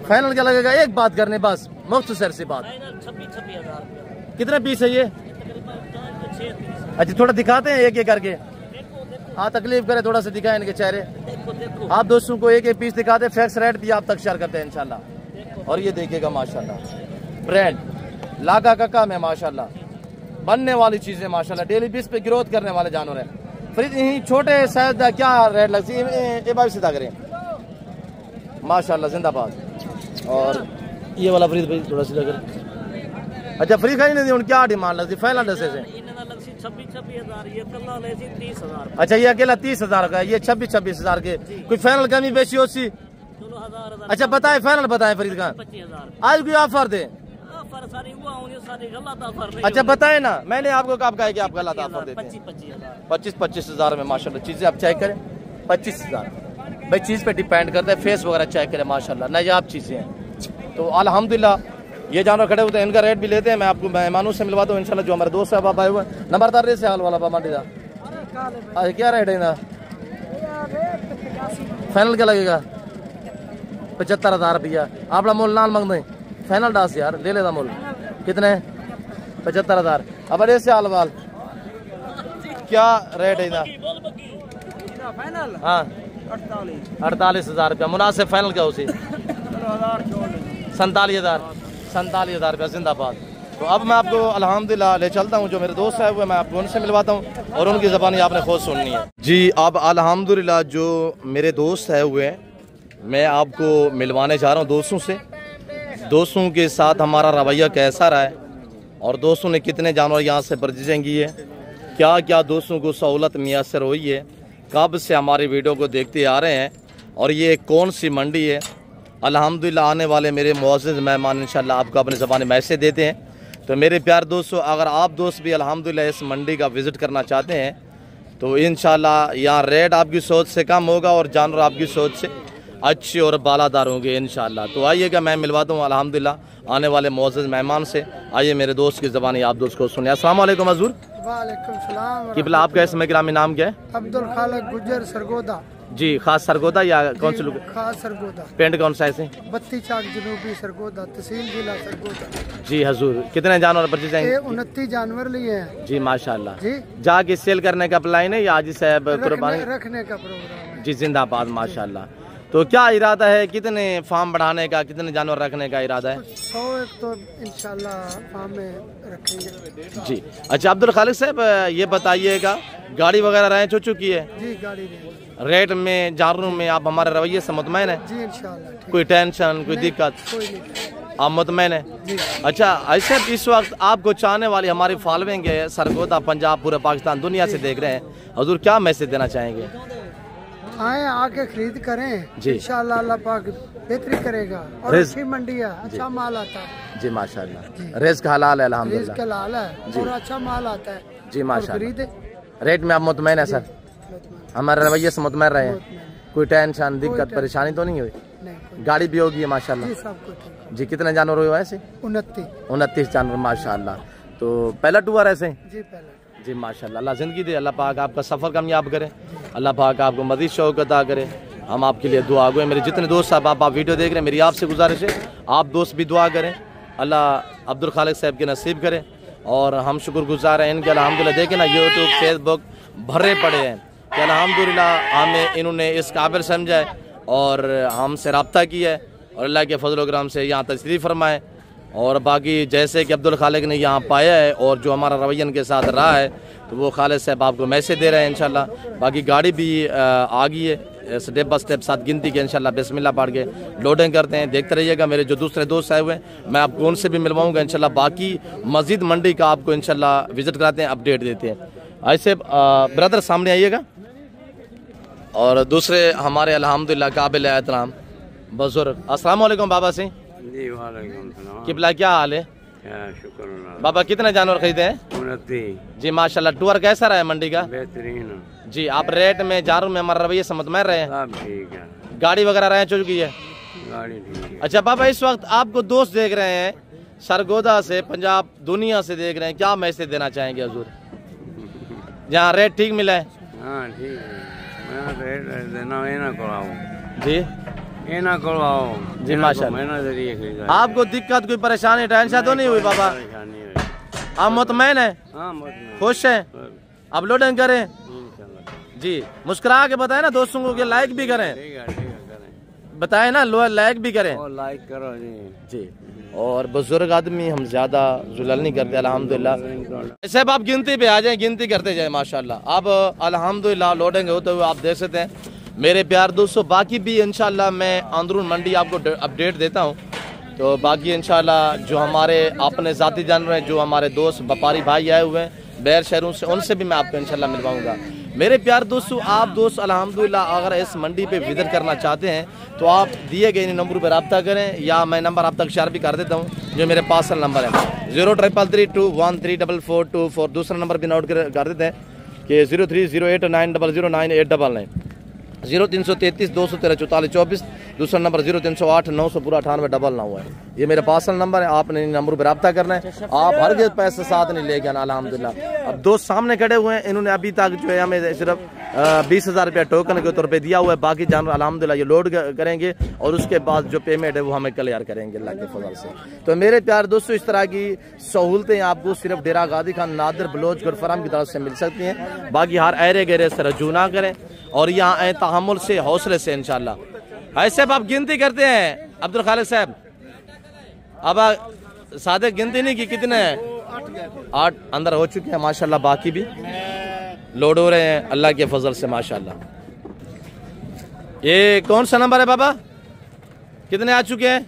फाइनल क्या लगेगा? एक बात करने बस, मुख्तसर सी बात। 26,000। कितने पीस है ये? अच्छा थोड़ा दिखाते हैं एक एक करके। हाँ तकलीफ करे थोड़ा सा दिखाए इनके चेहरे। आप दोस्तों को एक एक पीस दिखाते, फैक्स रेट भी आप तक शेयर करते हैं इंशाल्लाह। और ये देखिएगा माशाल्लाह ब्रांड लागा का काम है माशाल्लाह। बनने वाली चीजें माशाल्लाह, डेली बेस पे ग्रोथ करने वाले जानवर हैं। फरीद यही छोटे शायद क्या रेट लगती है? ये बात सीधा करें माशाल्लाह, जिंदाबाद। और ये वाला फरीद भाई थोड़ा सीधा करें। अच्छा फरीद खाई नहीं दी, क्या डिमांड लगती फाइनल ड्रेसेस है? 26,000। अच्छा ये अकेला 30,000 का, ये 26,000 के, कोई फाइनल कमी बेची होती? अच्छा बताए फाइनल बताए फरीद खान, 25,000 आज कोई ऑफर दे। अच्छा बताए ना, मैंने आपको कब कहा कि आप गलत ऑफर देते हैं। 25,000 में माशाल्लाह चीजें आप चेक करें। 25,000 भाई चीज पे डिपेंड करता है, फेस वगैरह चेक करें माशाल्लाह, नायाब चीजें हैं। तो अल्हम्दुलिल्लाह ये जानवर खड़े होते हैं, इनका रेट भी लेते हैं। मैं आपको मेहमानों से मिलवाता हूँ इंशाल्लाह, जो हमारे दोस्त साहब आए हुए नंबरदार रेट से हाल वाला मंडी का। अच्छा क्या रेट है ना? फाइनल क्या लगेगा? 75,000 रुपया। आप मोल नाल मंग दें, फाइनल डांस यार ले लेता मोल कितने? 75,000। अब अरे से हाल वाल क्या रेट है ना? हाँ 48,000 रुपया मुनासिब। फाइनल क्या उसी? 47,000 रुपया, जिंदाबाद। तो अब मैं आपको अल्हम्दुलिल्लाह ले चलता हूँ, जो मेरे दोस्त है वो मैं आपको उनसे मिलवाता हूँ और उनकी ज़बानी आपने खुद सुननी है। जी अब अल्हम्दुलिल्लाह जो मेरे दोस्त है हुए मैं आपको मिलवाने जा रहा हूँ दोस्तों से। दोस्तों के साथ हमारा रवैया कैसा रहा है और दोस्तों ने कितने जानवर यहाँ से परचेजिंग की है, क्या क्या दोस्तों को सहूलत मैसर हुई है, कब से हमारी वीडियो को देखते आ रहे हैं और ये कौन सी मंडी है। अल्हम्दुलिल्लाह आने वाले मेरे मुअज़्ज़िज़ मेहमान इंशाल्लाह आपको अपने ज़बानी मैसेज देते हैं। तो मेरे प्यार दोस्तों, अगर आप दोस्त भी अल्हम्दुलिल्लाह इस मंडी का विज़िट करना चाहते हैं तो इंशाल्लाह यहाँ रेट आपकी सोच से कम होगा और जानवर आपकी सोच से अच्छे और बालादार होंगे इंशाल्लाह। तो आइएगा, मैं मिलवाता हूँ अल्हम्दुलिल्लाह आने वाले मुअज़्ज़िज़ मेहमान से। आइए मेरे दोस्त की ज़बानी आप दोस्त को सुनिए। अस्सलाम वालेकुम हज़ूर। वालेकुम सलाम। किबला आपका इसमें ग्रामी नाम क्या है? अब्दुल खालिक गुज्जर सरगोदा। जी खास सरगोदा या कौन से लोग? खास सरगोदा। पेंट कौन सा है? बत्ती चाक जनूबी सरगोदा, तहसील जिला सरगोदा। जी हजूर। कितने जानवर परचेज जाएंगे? 29 जानवर लिए हैं जी माशाल्लाह। जी जाके सेल करने का प्लान है या आज से कुर्बानी रखने का प्रोग्राम है? जी जिंदाबाद माशाल्लाह। तो क्या इरादा है, कितने फार्म बढ़ाने का, कितने जानवर रखने का इरादा है? 100 एक तो इंशाल्लाह फार्म में रखेंगे जी। अच्छा अब्दुल खालिक साहब ये बताइएगा, गाड़ी वगैरह रहे हो चुकी है? जी गाड़ी रेट में जानवरों में आप हमारे रवैये से मुतमैन है? जी इंशाल्लाह। कोई टेंशन कोई दिक्कत? कोई नहीं, आप मुतमैन है? अच्छा ऐसे इस वक्त आपको चाहने वाली हमारी फॉलोइंग है सरगोदा पंजाब पूरे पाकिस्तान दुनिया से देख रहे हैं, हजूर क्या मैसेज देना चाहेंगे? आए आके खरीद करें जी। इंशाल्लाह अल्लाह पाक बेहतरी करेगा और अच्छी मंडी है, अच्छा माल आता है जी माशाल्लाह। रिज़्क़ हलाल है अल्हम्दुलिल्लाह, रिज़्क़ हलाल है और अच्छा माल आता है जी माशाल्लाह। खरीदे। रेट में आप मुतमैन है सर? हमारे रवैये से मुतमैन रहे हैं? कोई टेंशन दिक्कत परेशानी तो नहीं हुई? नहीं, गाड़ी भी होगी माशाल्लाह जी सब कुछ। जी। कितने जानवर हुए ऐसे? 29 जानवर माशाल्लाह। तो पहला टूर ऐसे? जी पहले। जी माशाल्लाह। अल्लाह ज़िंदगी दे, अल्लाह पाक आपका सफ़र कामयाब करे, अल्लाह पाक आपको मज़ीद शौक़ अता करे। हम आपके लिए दुआ गए। मेरे जितने दोस्त साहब आप वीडियो देख रहे हैं, मेरी आपसे गुजारिश है आप दोस्त भी दुआ करें, अल्लाह अब्दुल खालिक साहब के नसीब करे। और हम शुक्रगुजार हैं इनके अल्हम्दुलिल्लाह। देखें ना यूट्यूब फेसबुक भरे पड़े हैं कि अल्हम्दुलिल्लाह हमें इन्होंने इस काबिल समझा है और हमसे रब्ता किया है और अल्लाह के फजल करम से यहाँ तशरीफ़ फरमाए। और बाकी जैसे कि अब्दुल खालिक ने यहाँ पाया है और जो हमारा रवैया के साथ रहा है तो वो खालिद साहब आपको मैसेज दे रहे हैं इंशाल्लाह। बाकी गाड़ी भी आ गई है, स्टेप बाय स्टेप साथ गिनती के इंशाल्लाह बिस्मिल्लाह पढ़ के लोडिंग करते हैं। देखते रहिएगा। मेरे जो दूसरे दोस्त आए हुए हैं मैं आपको उनसे भी मिलवाऊंगा इंशाल्लाह। बाकी मस्जिद मंडी का आपको इंशाल्लाह विजिट कराते हैं, अपडेट देते हैं। ऐसे ब्रदर सामने आइएगा। और दूसरे हमारे अल्हम्दुलिल्लाह काबिल एहतराम बुजुर्ग। अस्सलाम वालेकुम बाबा से। जी वालेकुम सलाम। किबला क्या हाल है? शुक्र बाबा कितने जानवर खरीदे हैं? 29 जी माशाल्लाह। टूर कैसा रहा है मंडी का? बेहतरीन। जी आप रेट में जानवर में हमारा रवैये से मुतमैन रहे हैं? सब ठीक है। गाड़ी वगैरह रहे चुकी है? गाड़ी ठीक है। अच्छा बाबा इस वक्त आपको दोस्त देख रहे हैं सरगोदा से, पंजाब दुनिया से देख रहे हैं, क्या मैसेज देना चाहेंगे हजूर? जहाँ रेट ठीक मिला है? हाँ ठीक है। मैं रेट देना ये ना कराओ जी ये ना करवाओ जी माशाल्लाह। मैंने जरिए खरीदा। आपको दिक्कत कोई परेशानी टेंशन तो नहीं हुई बाबा? परेशानी है। आप मुतमैन है, हाँ मतलब खुश हैं? अब लोडिंग करें जी, मुस्कुरा के बताए ना दोस्तों को कि लाइक भी करें। ठीक है करें। बताए ना, लाइक भी करें और लाइक करो जी। और बुजुर्ग आदमी हम ज्यादा जुलल नहीं करते अल्हम्दुलिल्लाह। साहब आप गिनती पे आ जाएं, गिनती करते जाए माशाल्लाह। अब अल्हम्दुलिल्लाह लोडिंग होते हुए आप देख सकते हैं मेरे प्यार दोस्तों। बाकी भी इंशाल्लाह मैं अंदरून मंडी आपको अपडेट देता हूँ। तो बाकी इंशाल्लाह जो हमारे अपने ज़ाती जानवर हैं, जो हमारे दोस्त व्यापारी भाई आए हुए हैं बैर शहरों से, उनसे भी मैं आपको इंशाल्लाह मिलवाऊंगा। मेरे प्यार दोस्तों, आप दोस्त अल्हम्दुलिल्लाह अगर इस मंडी पे विजिट करना चाहते हैं तो आप दिए गए इन नंबर पर रब्ता करें, या मैं नंबर आप तक शेयर भी कर देता हूँ जो मेरे पर्सनल नंबर है 0333213424। दूसरा नंबर भी नोट कर देते हैं कि 030890099899 0333 213 44 24। दूसरा नंबर 0308 900 पूरा 9899 है। ये मेरा पर्सनल नंबर है, आपने इन नंबर पर रब्ता करना है। आप हर के पैसे साथ नहीं लेके आना अल्हम्दुलिल्लाह। अब दोस्त सामने खड़े हुए हैं, इन्होंने अभी तक जो है हमें सिर्फ 20,000 रुपया टोकन के तौर पे दिया हुआ है। बाकी जानवर अल्हम्दुलिल्लाह ये लोड करेंगे और उसके बाद जो पेमेंट है वो हमें क्लियर करेंगे अल्लाह के फजल से। तो मेरे प्यार दोस्तों, इस तरह की सहूलतें आपको सिर्फ डेरा गाजी खान नादिर बलोच गुरफराम की तरफ से मिल सकती हैं। बाकी हर ऐरे गहरे से रजू ना करें और यहाँ आए तहम्मुल से, हौसले से इंशाल्लाह। ऐसे आप गिनती करते हैं अब्दुल खालिद साहब, अब सादे गिनती नहीं की कितने हैं? 8 अंदर हो चुके हैं माशाल्लाह। बाकी भी लोड हो रहे हैं अल्लाह के फजल से माशाल्लाह। ये कौन सा नंबर है बाबा? कितने आ चुके हैं?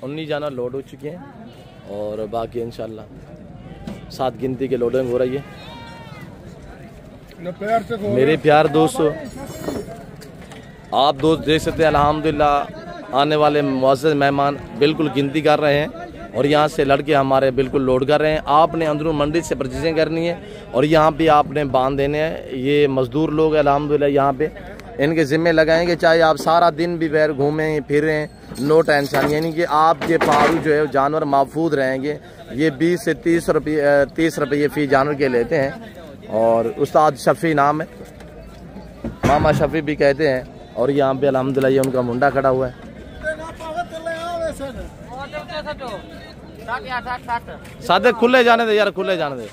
19 जानवर लोड हो चुके हैं और बाकी इंशाल्लाह 7 गिनती के लोडिंग हो रही है। मेरे प्यार दोस्तों, आप दोस्त देख सकते हैं अल्हम्दुलिल्लाह आने वाले मुअज़्ज़ज़ मेहमान बिल्कुल गिनती कर रहे हैं और यहाँ से लड़के हमारे बिल्कुल लोड कर रहे हैं। आपने अंदरून मंडी से परचेजिंग करनी है और यहाँ पे आपने बांध देने हैं। ये मजदूर लोग अल्हम्दुलिल्लाह यहाँ पे इनके ज़िम्मे लगाएंगे, चाहे आप सारा दिन भी बैर घूमें फिरें, नो टेंशन। यानी कि आपके पारू जो है जानवर महफूज रहेंगे। ये 20 से 30 रुपये फ़ी जानवर के लेते हैं और उस्ताद शफ़ी नाम है, मामा शफ़ी भी कहते हैं। और यहाँ पे अल्हम्दुलिल्लाह ये उनका मुंडा खड़ा हुआ है। सादे खुले जाने दे यार, खुले जाने दे।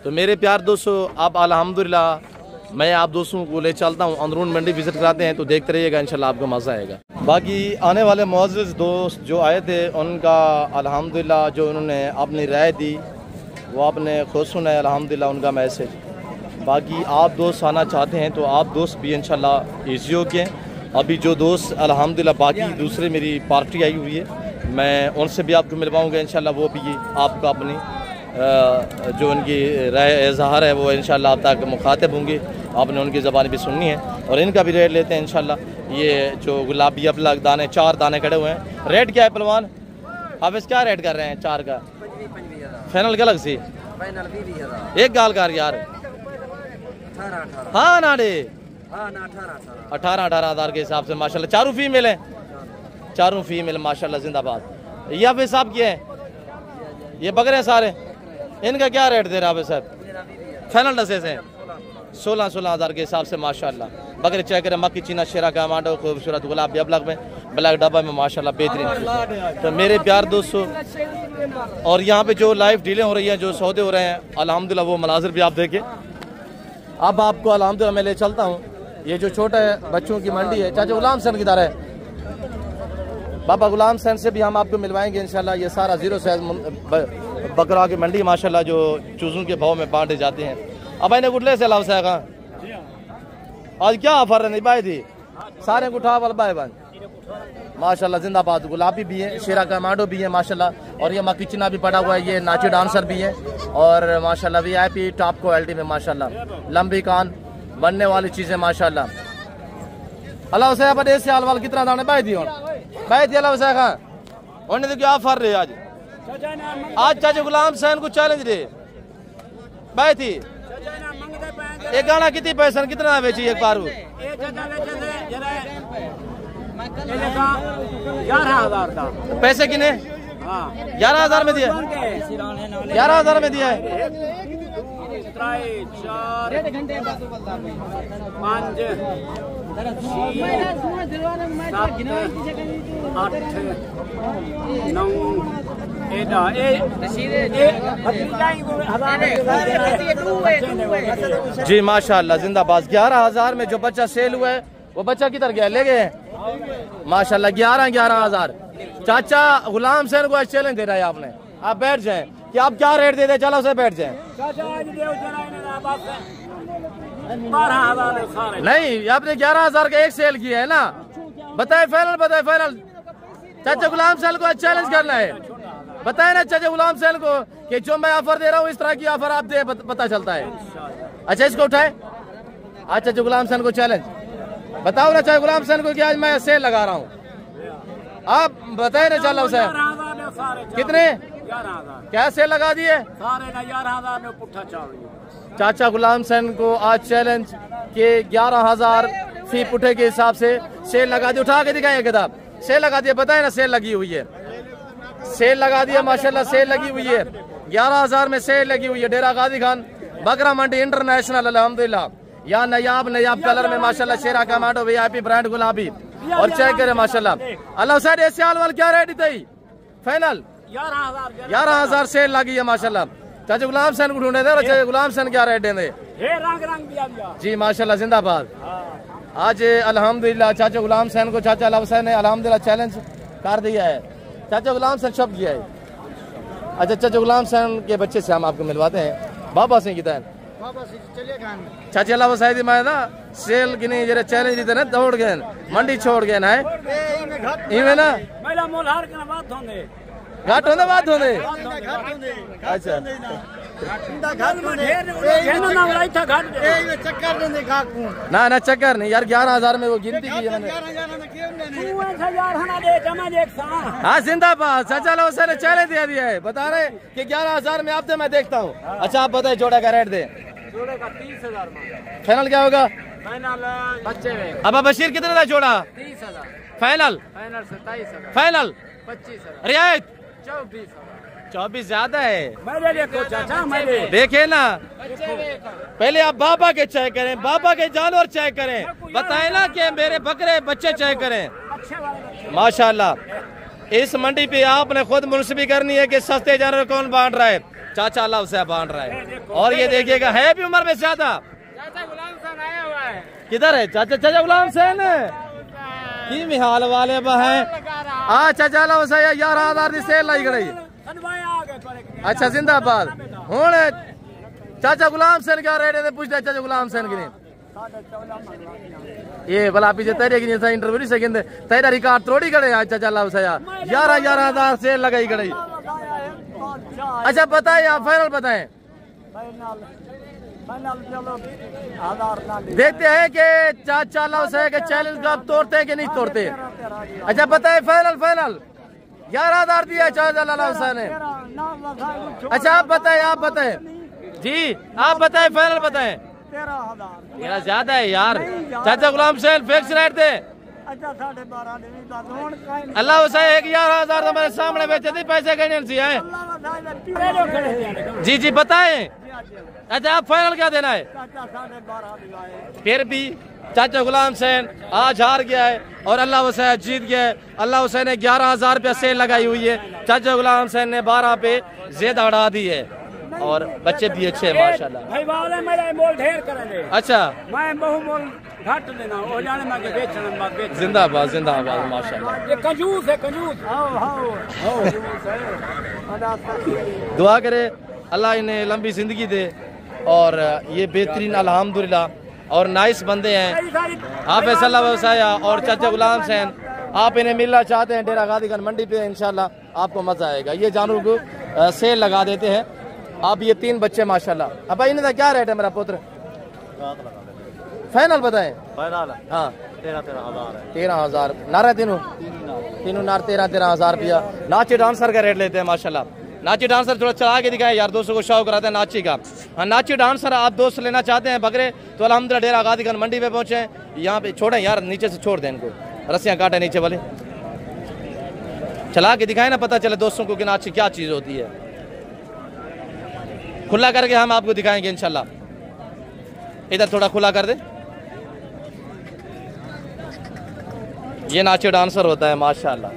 तो मेरे प्यार दोस्तों, अब अल्हम्दुलिल्लाह मैं आप दोस्तों को ले चलता हूँ अंदरून मंडी विजिट कराते हैं। तो देखते रहिएगा, इंशाल्लाह आपको मज़ा आएगा। बाकी आने वाले मुअज़्ज़ज़ दोस्त जो आए थे उनका अल्हम्दुलिल्लाह जो उन्होंने अपनी राय दी वो आपने खुद सुना है अल्हम्दुलिल्लाह उनका मैसेज। बाकी आप दोस्त आना चाहते हैं तो आप दोस्त भी इंशाल्लाह ईजी हो के। अभी जो दोस्त अल्हम्दुलिल्लाह बाकी दूसरे मेरी पार्टी आई हुई है, मैं उनसे भी आपको मिलवाऊंगा इंशाल्लाह। वो भी आपको अपनी जो उनकी राय इज़हार है वो इंशाल्लाह आप तक मुखातिब होंगे, आपने उनकी ज़बान भी सुननी है और इनका भी रेट लेते हैं इंशाल्लाह। ये जो गुलाबी अपलग दाने 4 दाने खड़े हुए हैं, रेट क्या है पहलवान? आप इस क्या रेट कर रहे हैं 4 का? फाइनल क्या लग सी? एक गाल कर यार। हाँ ना डे 18,000 के हिसाब से माशाल्लाह। चारों फीमेल है, चारों फीमेल माशाल्लाह जिंदाबाद। ये आप हिसाब किए हैं, ये बकरे हैं सारे, इनका क्या रेट दे रहा है सर? फाइनल दसे से 16,000 के हिसाब से माशाल्लाह। बकरे चेक करें, मक्की चीना शेरा का मांडो खूबसूरत गुलाबी अबलग में, ब्लैक डब्बा में माशाल्लाह बेहतरीन। तो मेरे प्यार दोस्तों, और यहाँ पे जो लाइव डीलें हो रही हैं, जो सौदे हो रहे हैं अल्हम्दुलिल्लाह वो मनाजिर भी आप देखें। अब आपको अल्हम्दुलिल्लाह मैं ले चलता हूँ, ये जो छोटे बच्चों की मंडी है, चाचा गुलाम सैन किधर है? बाबा गुलाम सैन से भी हम आपको मिलवाएंगे इंशाल्लाह। ये सारा 0 साइज बकरा की मंडी माशाल्लाह जो चूज़ों के भाव में बांटे जाते हैं। अब इन्हें गुटले से लाभ से आज क्या ऑफर है? नहीं बाई थी सारे गुठा वाल बाय बन माशाल्लाह जिंदाबाद। गुलाबी भी है, शेरा का मांडो भी है माशाल्लाह, और ये मक्की चीना भी पड़ा हुआ है। ये नाची डांसर भी है और माशाल्लाह VIP टॉप क्वालिटी में माशाल्लाह। लंबी कान बनने वाली चीज़ें माशाल्लाह। अल्लाह से अब ऐसे हाल वाल कितना दाने बाई थी बाई थी अल्लाह से खां उन्हें तो क्या ऑफर रहे आज? चाचा गुलाम सैन को चैलेंज दे बाई थी। एक गाना कितनी पैसा कितना बेची एक बार? 11,000 था। पैसे किने? 11,000 में दिया, 11,000 में दिया है। 4, 5, 9 जी माशाल्लाह जिंदाबाद। 11,000 में जो बच्चा सेल हुआ है वो बच्चा किधर गया? ले गए माशाल्लाह। 11,000 चाचा गुलाम हुसैन को चैलेंज दे रहा है आपने। आप बैठ जाएं कि आप क्या रेट दे दे, चलो उसे बैठ जाएं। नहीं, आपने 11,000 का एक सेल किया है ना। बताए फाइनल, बताए फाइनल। चाचा गुलाम हुसैन को चैलेंज करना है। बताए ना चाचा गुलाम हुसैन को कि जो मैं ऑफर दे रहा हूँ इस तरह की ऑफर आप दे, पता चलता है। अच्छा इसको उठाए। अच्छा चाचा गुलाम हुसैन को चैलेंज बताओ ना चाचा गुलाम हुसैन को कि आज मैं सेल लगा रहा हूँ। आप बताए ना चलो हुसैन कितने क्या सेल लगा दिए? चाचा गुलाम हुसैन को आज चैलेंज के 11,000 फी पुठे के हिसाब से सेल लगा दी। उठा के दिखाएं किताब। सेल लगा दिए, बताए ना सेल लगी हुई है। सेल लगा दिया माशाल्लाह, सेल लगी हुई है। 11,000 में सेल लगी हुई है। डेरा गाजी खान बकरा मंडी इंटरनेशनल अल्हम्दुलिल्लाह। यहाँ नयाब कलर में माशाल्लाह शेरा कमांडो VIP ब्रांड गुलाबी। और चेक करें माशाल्लाह। अल्लाह साइड ऐसे वाल क्या रेट थी? फाइनल 11,000 सेल लगी है माशाल्लाह। चाचा गुलाम हुसैन को ढूंढे थे। चाचा गुलाम हुसैन क्या रेट देंगे? जी माशाल्लाह जिंदाबाद। आज अल्हम्दुलिल्लाह चाचा गुलाम हुसैन को चाचा अल्लाह हुसैन ने अल्हम्दुलिल्लाह चैलेंज कर दिया है। चाचा गुलाम हुसैन शब्द किया है। अच्छा चाचा गुलाम हुसैन के बच्चे से हम आपको मिलवाते हैं। बाबा सिंह किधर? चाचा अल्लाह हुसैन मैं ना सेल की नहीं जरा चैलेंज दी ना, दौड़ गए मंडी छोड़ गए ना इवे ना घाट होने बात होने। अच्छा ना ना चक्कर नहीं यार। 11,000 में वो गिनती की है मैंने। हाँ जिंदाबाद। चाचा अल्लाह हुसैन ने चैलेंज दे दिया है। बता रहे कि 11,000 में आप दे, मैं देखता हूँ। अच्छा आप बताए जोड़ा का रेट दे। जोड़े का 30,000 फाइनल क्या होगा? फाइनल बच्चे में। अब बशीर कितने का जोड़ा? 30,000 फाइनल। फाइनल 27,000 फाइनल 25,000 रियायत 24 ज्यादा है। देखे ना पहले आप बाबा के चेक करें, बाबा के जानवर चेक करें। बताए ना कि मेरे बकरे बच्चे चेक करें माशाल्लाह। इस मंडी पे आपने खुद मुनसबी करनी है कि सस्ते जानवर कौन बांट रहा है? चाचा अल्लाह हुसैन बांट रहा है। और ये देखिएगा है भी उम्र में ज्यादा। चाचा गुलाम हुसैन आया हुआ है। किधर है चाचा गुलाम हुसैन? की मिहाल वाले है। चाचा अल्लाह हुसैन 11,000 की सेल लाई गई। अच्छा जिंदाबाद। हूं चाचा गुलाम हुसैन क्या रेट है? पूछते चाचा गुलाम हुसैन की नहीं ये भला पीछे तेरे की नहीं इंटरव्यू नहीं सकेंगे। तेरा रिकॉर्ड थोड़ी करे आज चाचा अल्लाह हुसैन 11,000 सेल लगाई गई। अच्छा बताए आप फाइनल बताएं। देखते हैं कि चाचा अल्लाह हुसैन के चैलेंज को आप तोड़ते हैं कि नहीं तोड़ते। अच्छा बताए फाइनल 11,000 दिया चाचा अल्लाह हुसैन ने। अच्छा आप बताए जी आप बताए फाइनल बताए। 13,000 ज्यादा है यार। चाचा गुलाम हुसैन फिक्स रेट दे। अल्लाह हुसैन 11,000 तो मेरे सामने बेचे थे। पैसे कहने से आए जी बताएं। अच्छा आप फाइनल क्या देना है? फिर भी चाचा गुलाम हुसैन आज हार गया है और अल्लाह हुसैन जीत गया है। अल्लाह हुसैन ने 11,000 रुपया सेल लगाई हुई है। चाचा गुलाम हुसैन ने 12 पे जेद अड़ा दी है। और बच्चे भी अच्छे हैं माशाल्लाह। अच्छा मैं बहु मोल घाट देना हो जाने में बेचना मत बेच। जिंदाबाद जिंदाबाद माशाल्लाह। ये कंजूस है कंजूस। दुआ करे अल्लाह इन्हें लंबी जिंदगी दे और ये बेहतरीन अल्हम्दुलिल्लाह और नाइस बंदे हैं। हाफिज़ अल्लाह व्यवसाय और चाचा गुलाम हुसैन आप इन्हें मिलना चाहते हैं डेरा गाजी खान मंडी पे इंशाल्लाह आपको मजा आएगा। ये जानवर को सेल लगा देते हैं। आप ये 3 बच्चे माशाल्लाह। अब इन्हें क्या रेट है मेरा पुत्र? फाइनल बताएं। फाइनल हाँ 13,000 नारा तीनों नार 13,000 रुपया। नाची डांसर का रेट लेते हैं माशाल्लाह। नाची डांसर थोड़ा चला के दिखाए यार, दोस्तों को शौक कराते हैं नाची का। हाँ नाची डांसर आप दोस्त लेना चाहते हैं बकरे तो अल्हम्दुलिल्लाह डेरा गाजी खान मंडी पे पहुंचे। यहाँ पे छोड़ें यार, नीचे से छोड़ दें इनको, रस्सियाँ काटे नीचे वाले। चला के दिखाए ना, पता चले दोस्तों को कि नाची क्या चीज़ होती है। खुला करके हम आपको दिखाएंगे इंशाल्लाह। इधर थोड़ा खुला कर दे। ये नाचे डांसर होता है माशाल्लाह।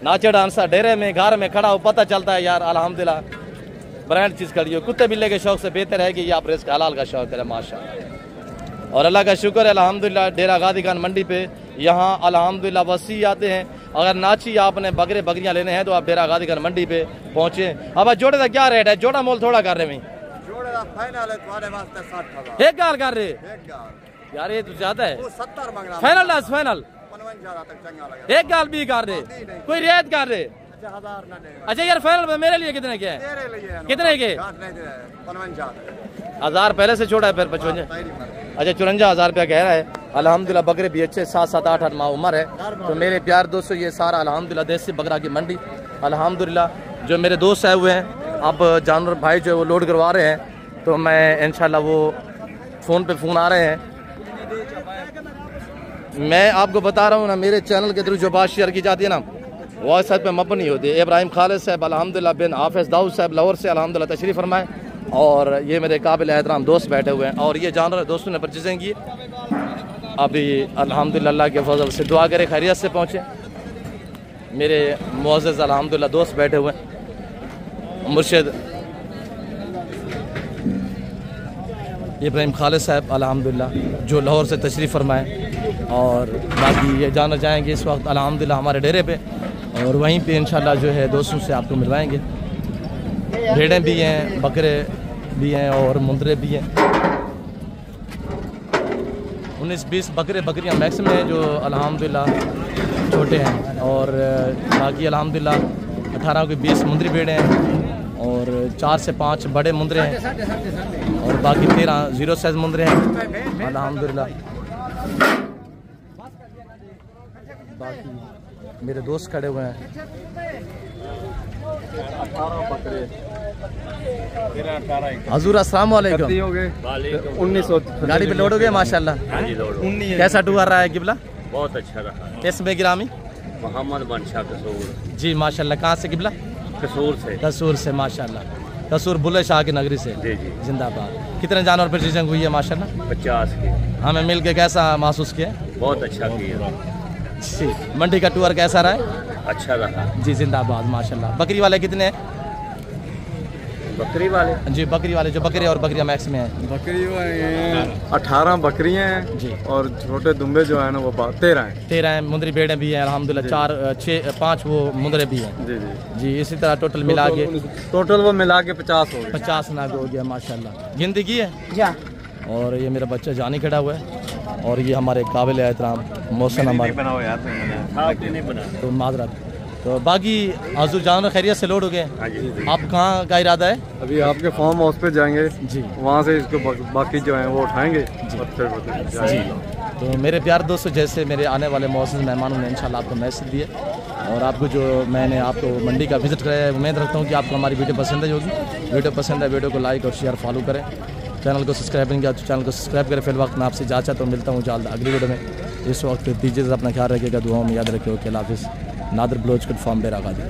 नाचे डांसर डेरे में घर में खड़ा हो पता चलता है यार अल्हम्दुलिल्लाह ब्रांड चीज़ खड़ी हो। कुत्ते बिल्ले के शौक से बेहतर है कि ये आप रिस्क हलाल का शौक करें माशाल्लाह। और अल्लाह का शुक्र है अल्हम्दुलिल्लाह डेरा गादी खान मंडी पे यहाँ अल्हम्दुलिल्लाह वसी आते हैं। अगर नाची आपने बकरे बकरियाँ लेने हैं तो आप डेरा गादी खान मंडी पे पहुँचे। अब जोड़े का क्या रेट है? जोड़ा मोल थोड़ा कर रहे हैं एक गाल कर रहे यार, ये तो ज्यादा है। फाइनल फाइनल एक गाल भी कर रहे, कोई रियायत कर रहे। अच्छा यार फाइनल में मेरे लिए कितने के हैं? कितने के? 1000 पहले से छोड़ा है, फिर 55। अच्छा 54,000 रुपया कह रहा है। अल्हम्दुलिल्लाह बकरे भी अच्छे 7-7 8-8 माह उम्र है। तो मेरे प्यार दोस्तों ये सारा अल्हम्दुलिल्लाह देसी बकरा की मंडी अल्हम्दुलिल्लाह जो मेरे दोस्त आए हुए हैं, अब जानवर भाई जो है वो लोड करवा रहे हैं। तो मैं इंशाल्लाह वो फ़ोन पे फ़ोन आ रहे हैं। मैं आपको बता रहा हूँ ना, मेरे चैनल के थ्रू जो बात शेयर की जाती है ना व्हाट्सएप पे मबनी होती है। इब्राहिम खालिद साहब अल्हम्दुलिल्लाह बिन हाफिज़ दाऊद साहब लाहौर से अल्हम्दुलिल्लाह तशरीफ़ फरमाए, और ये मेरे काबिल एहतराम दोस्त बैठे हुए हैं। और ये जानवर दोस्तों ने परचेजिंग की अभी अल्हम्दुलिल्लाह अल्लाह के फजल से। दुआ करे खैरियत से पहुँचे। मेरे मुअज़्ज़ज़ अल्हम्दुलिल्लाह दोस्त बैठे हुए हैं। मुर्शिद इब्राहिम खालिद साहब अल्हम्दुलिल्लाह जो लाहौर से तशरीफ़ फरमाए, और बाकी ये जानना चाहेंगे इस वक्त अल्हम्दुलिल्लाह हमारे डेरे पे, और वहीं पे इंशाल्लाह जो है दोस्तों से आपको मिलवाएंगे। भेड़ें भी हैं, बकरे भी हैं और मुंदरे भी हैं। 19-20 बकरे बकरियां मैक्सिमम हैं जो अल्हम्दुलिल्लाह छोटे हैं, और बाकी अल्हम्दुलिल्लाह 18 के 20 मुंदरी भेड़ें हैं, और 4 से 5 बड़े मुंदरे हैं, और बाकी 13 0 साइज मुंदरे हैं अल्हम्दुलिल्लाह। बाकी मेरे दोस्त खड़े हुए हैं। 18 बकरे। हजूर अस्सलाम वालेकुम। 1900 गाड़ी पे लोड हो गए माशाल्लाह। कैसा टूर रहा है किबला? बहुत अच्छा रहा। इसमें गिरामी मोहम्मद बादशाह कसूर जी माशाल्लाह। कहाँ से किबला? कसूर से माशाल्लाह। कसूर बुल्ले शाह की नगरी से जी जी जिंदाबाद। कितने जानवर परचेजिंग हुई है माशाल्लाह? 50 के। हमें मिल के कैसा महसूस किया? बहुत अच्छा किया। मंडी का टूर कैसा रहा? अच्छा रहा जी जिंदाबाद माशाल्लाह। बकरी वाले कितने हैं? बकरी वाले जी बकरी वाले जो बकरे और बकरियां मैक्स में हैं। बकरी 18 बकरियां हैं जी, और छोटे दुम्बे जो है ना वो 13 हैं। 13 हैं। मुंदरी भेड़ें भी हैं अल्हम्दुलिल्लाह। 4-5 वो मुंदरे भी हैं। जी जी जी इसी तरह टोटल मिला के टोटल वो मिला के 50 हो गए। 50 नाग हो गया माशाल्लाह। गिनती की है। और ये मेरा बच्चा जानी खड़ा हुआ है, और ये हमारे काबिल एहतराम मौसम हमारे तो माजरत। तो बाकी हजूर जानवर खैरियत से लोड हो गए। आप कहाँ का इरादा है? अभी आपके फार्म हाउस पे जाएंगे जी, वहाँ से इसको बाकी जो हैं वो उठाएंगे और फिर जी। तो मेरे प्यार दोस्तों जैसे मेरे आने वाले मौसम मेहमानों ने इंशाल्लाह आपको मैसेज दिए, और आपको जो मैंने आपको मंडी का विजिट कराया, उम्मीद रखता हूँ कि आपको हमारी वीडियो पसंद आई होगी। वीडियो पसंद है वीडियो को लाइक और शेयर फॉलो करें। चैनल को सब्सक्राइब नहीं किया तो चैनल को सब्सक्राइब करें। फिर वक्त मैं आपसे इजाज़त तो मिलता हूँ जल्द अगली वीडियो में। इस वक्त दीजिए अपना ख्याल रखिएगा, दुआओं में याद रखिएगा। अल्लाह हाफिज़। नादर बलोच फार्म डेरा गादी।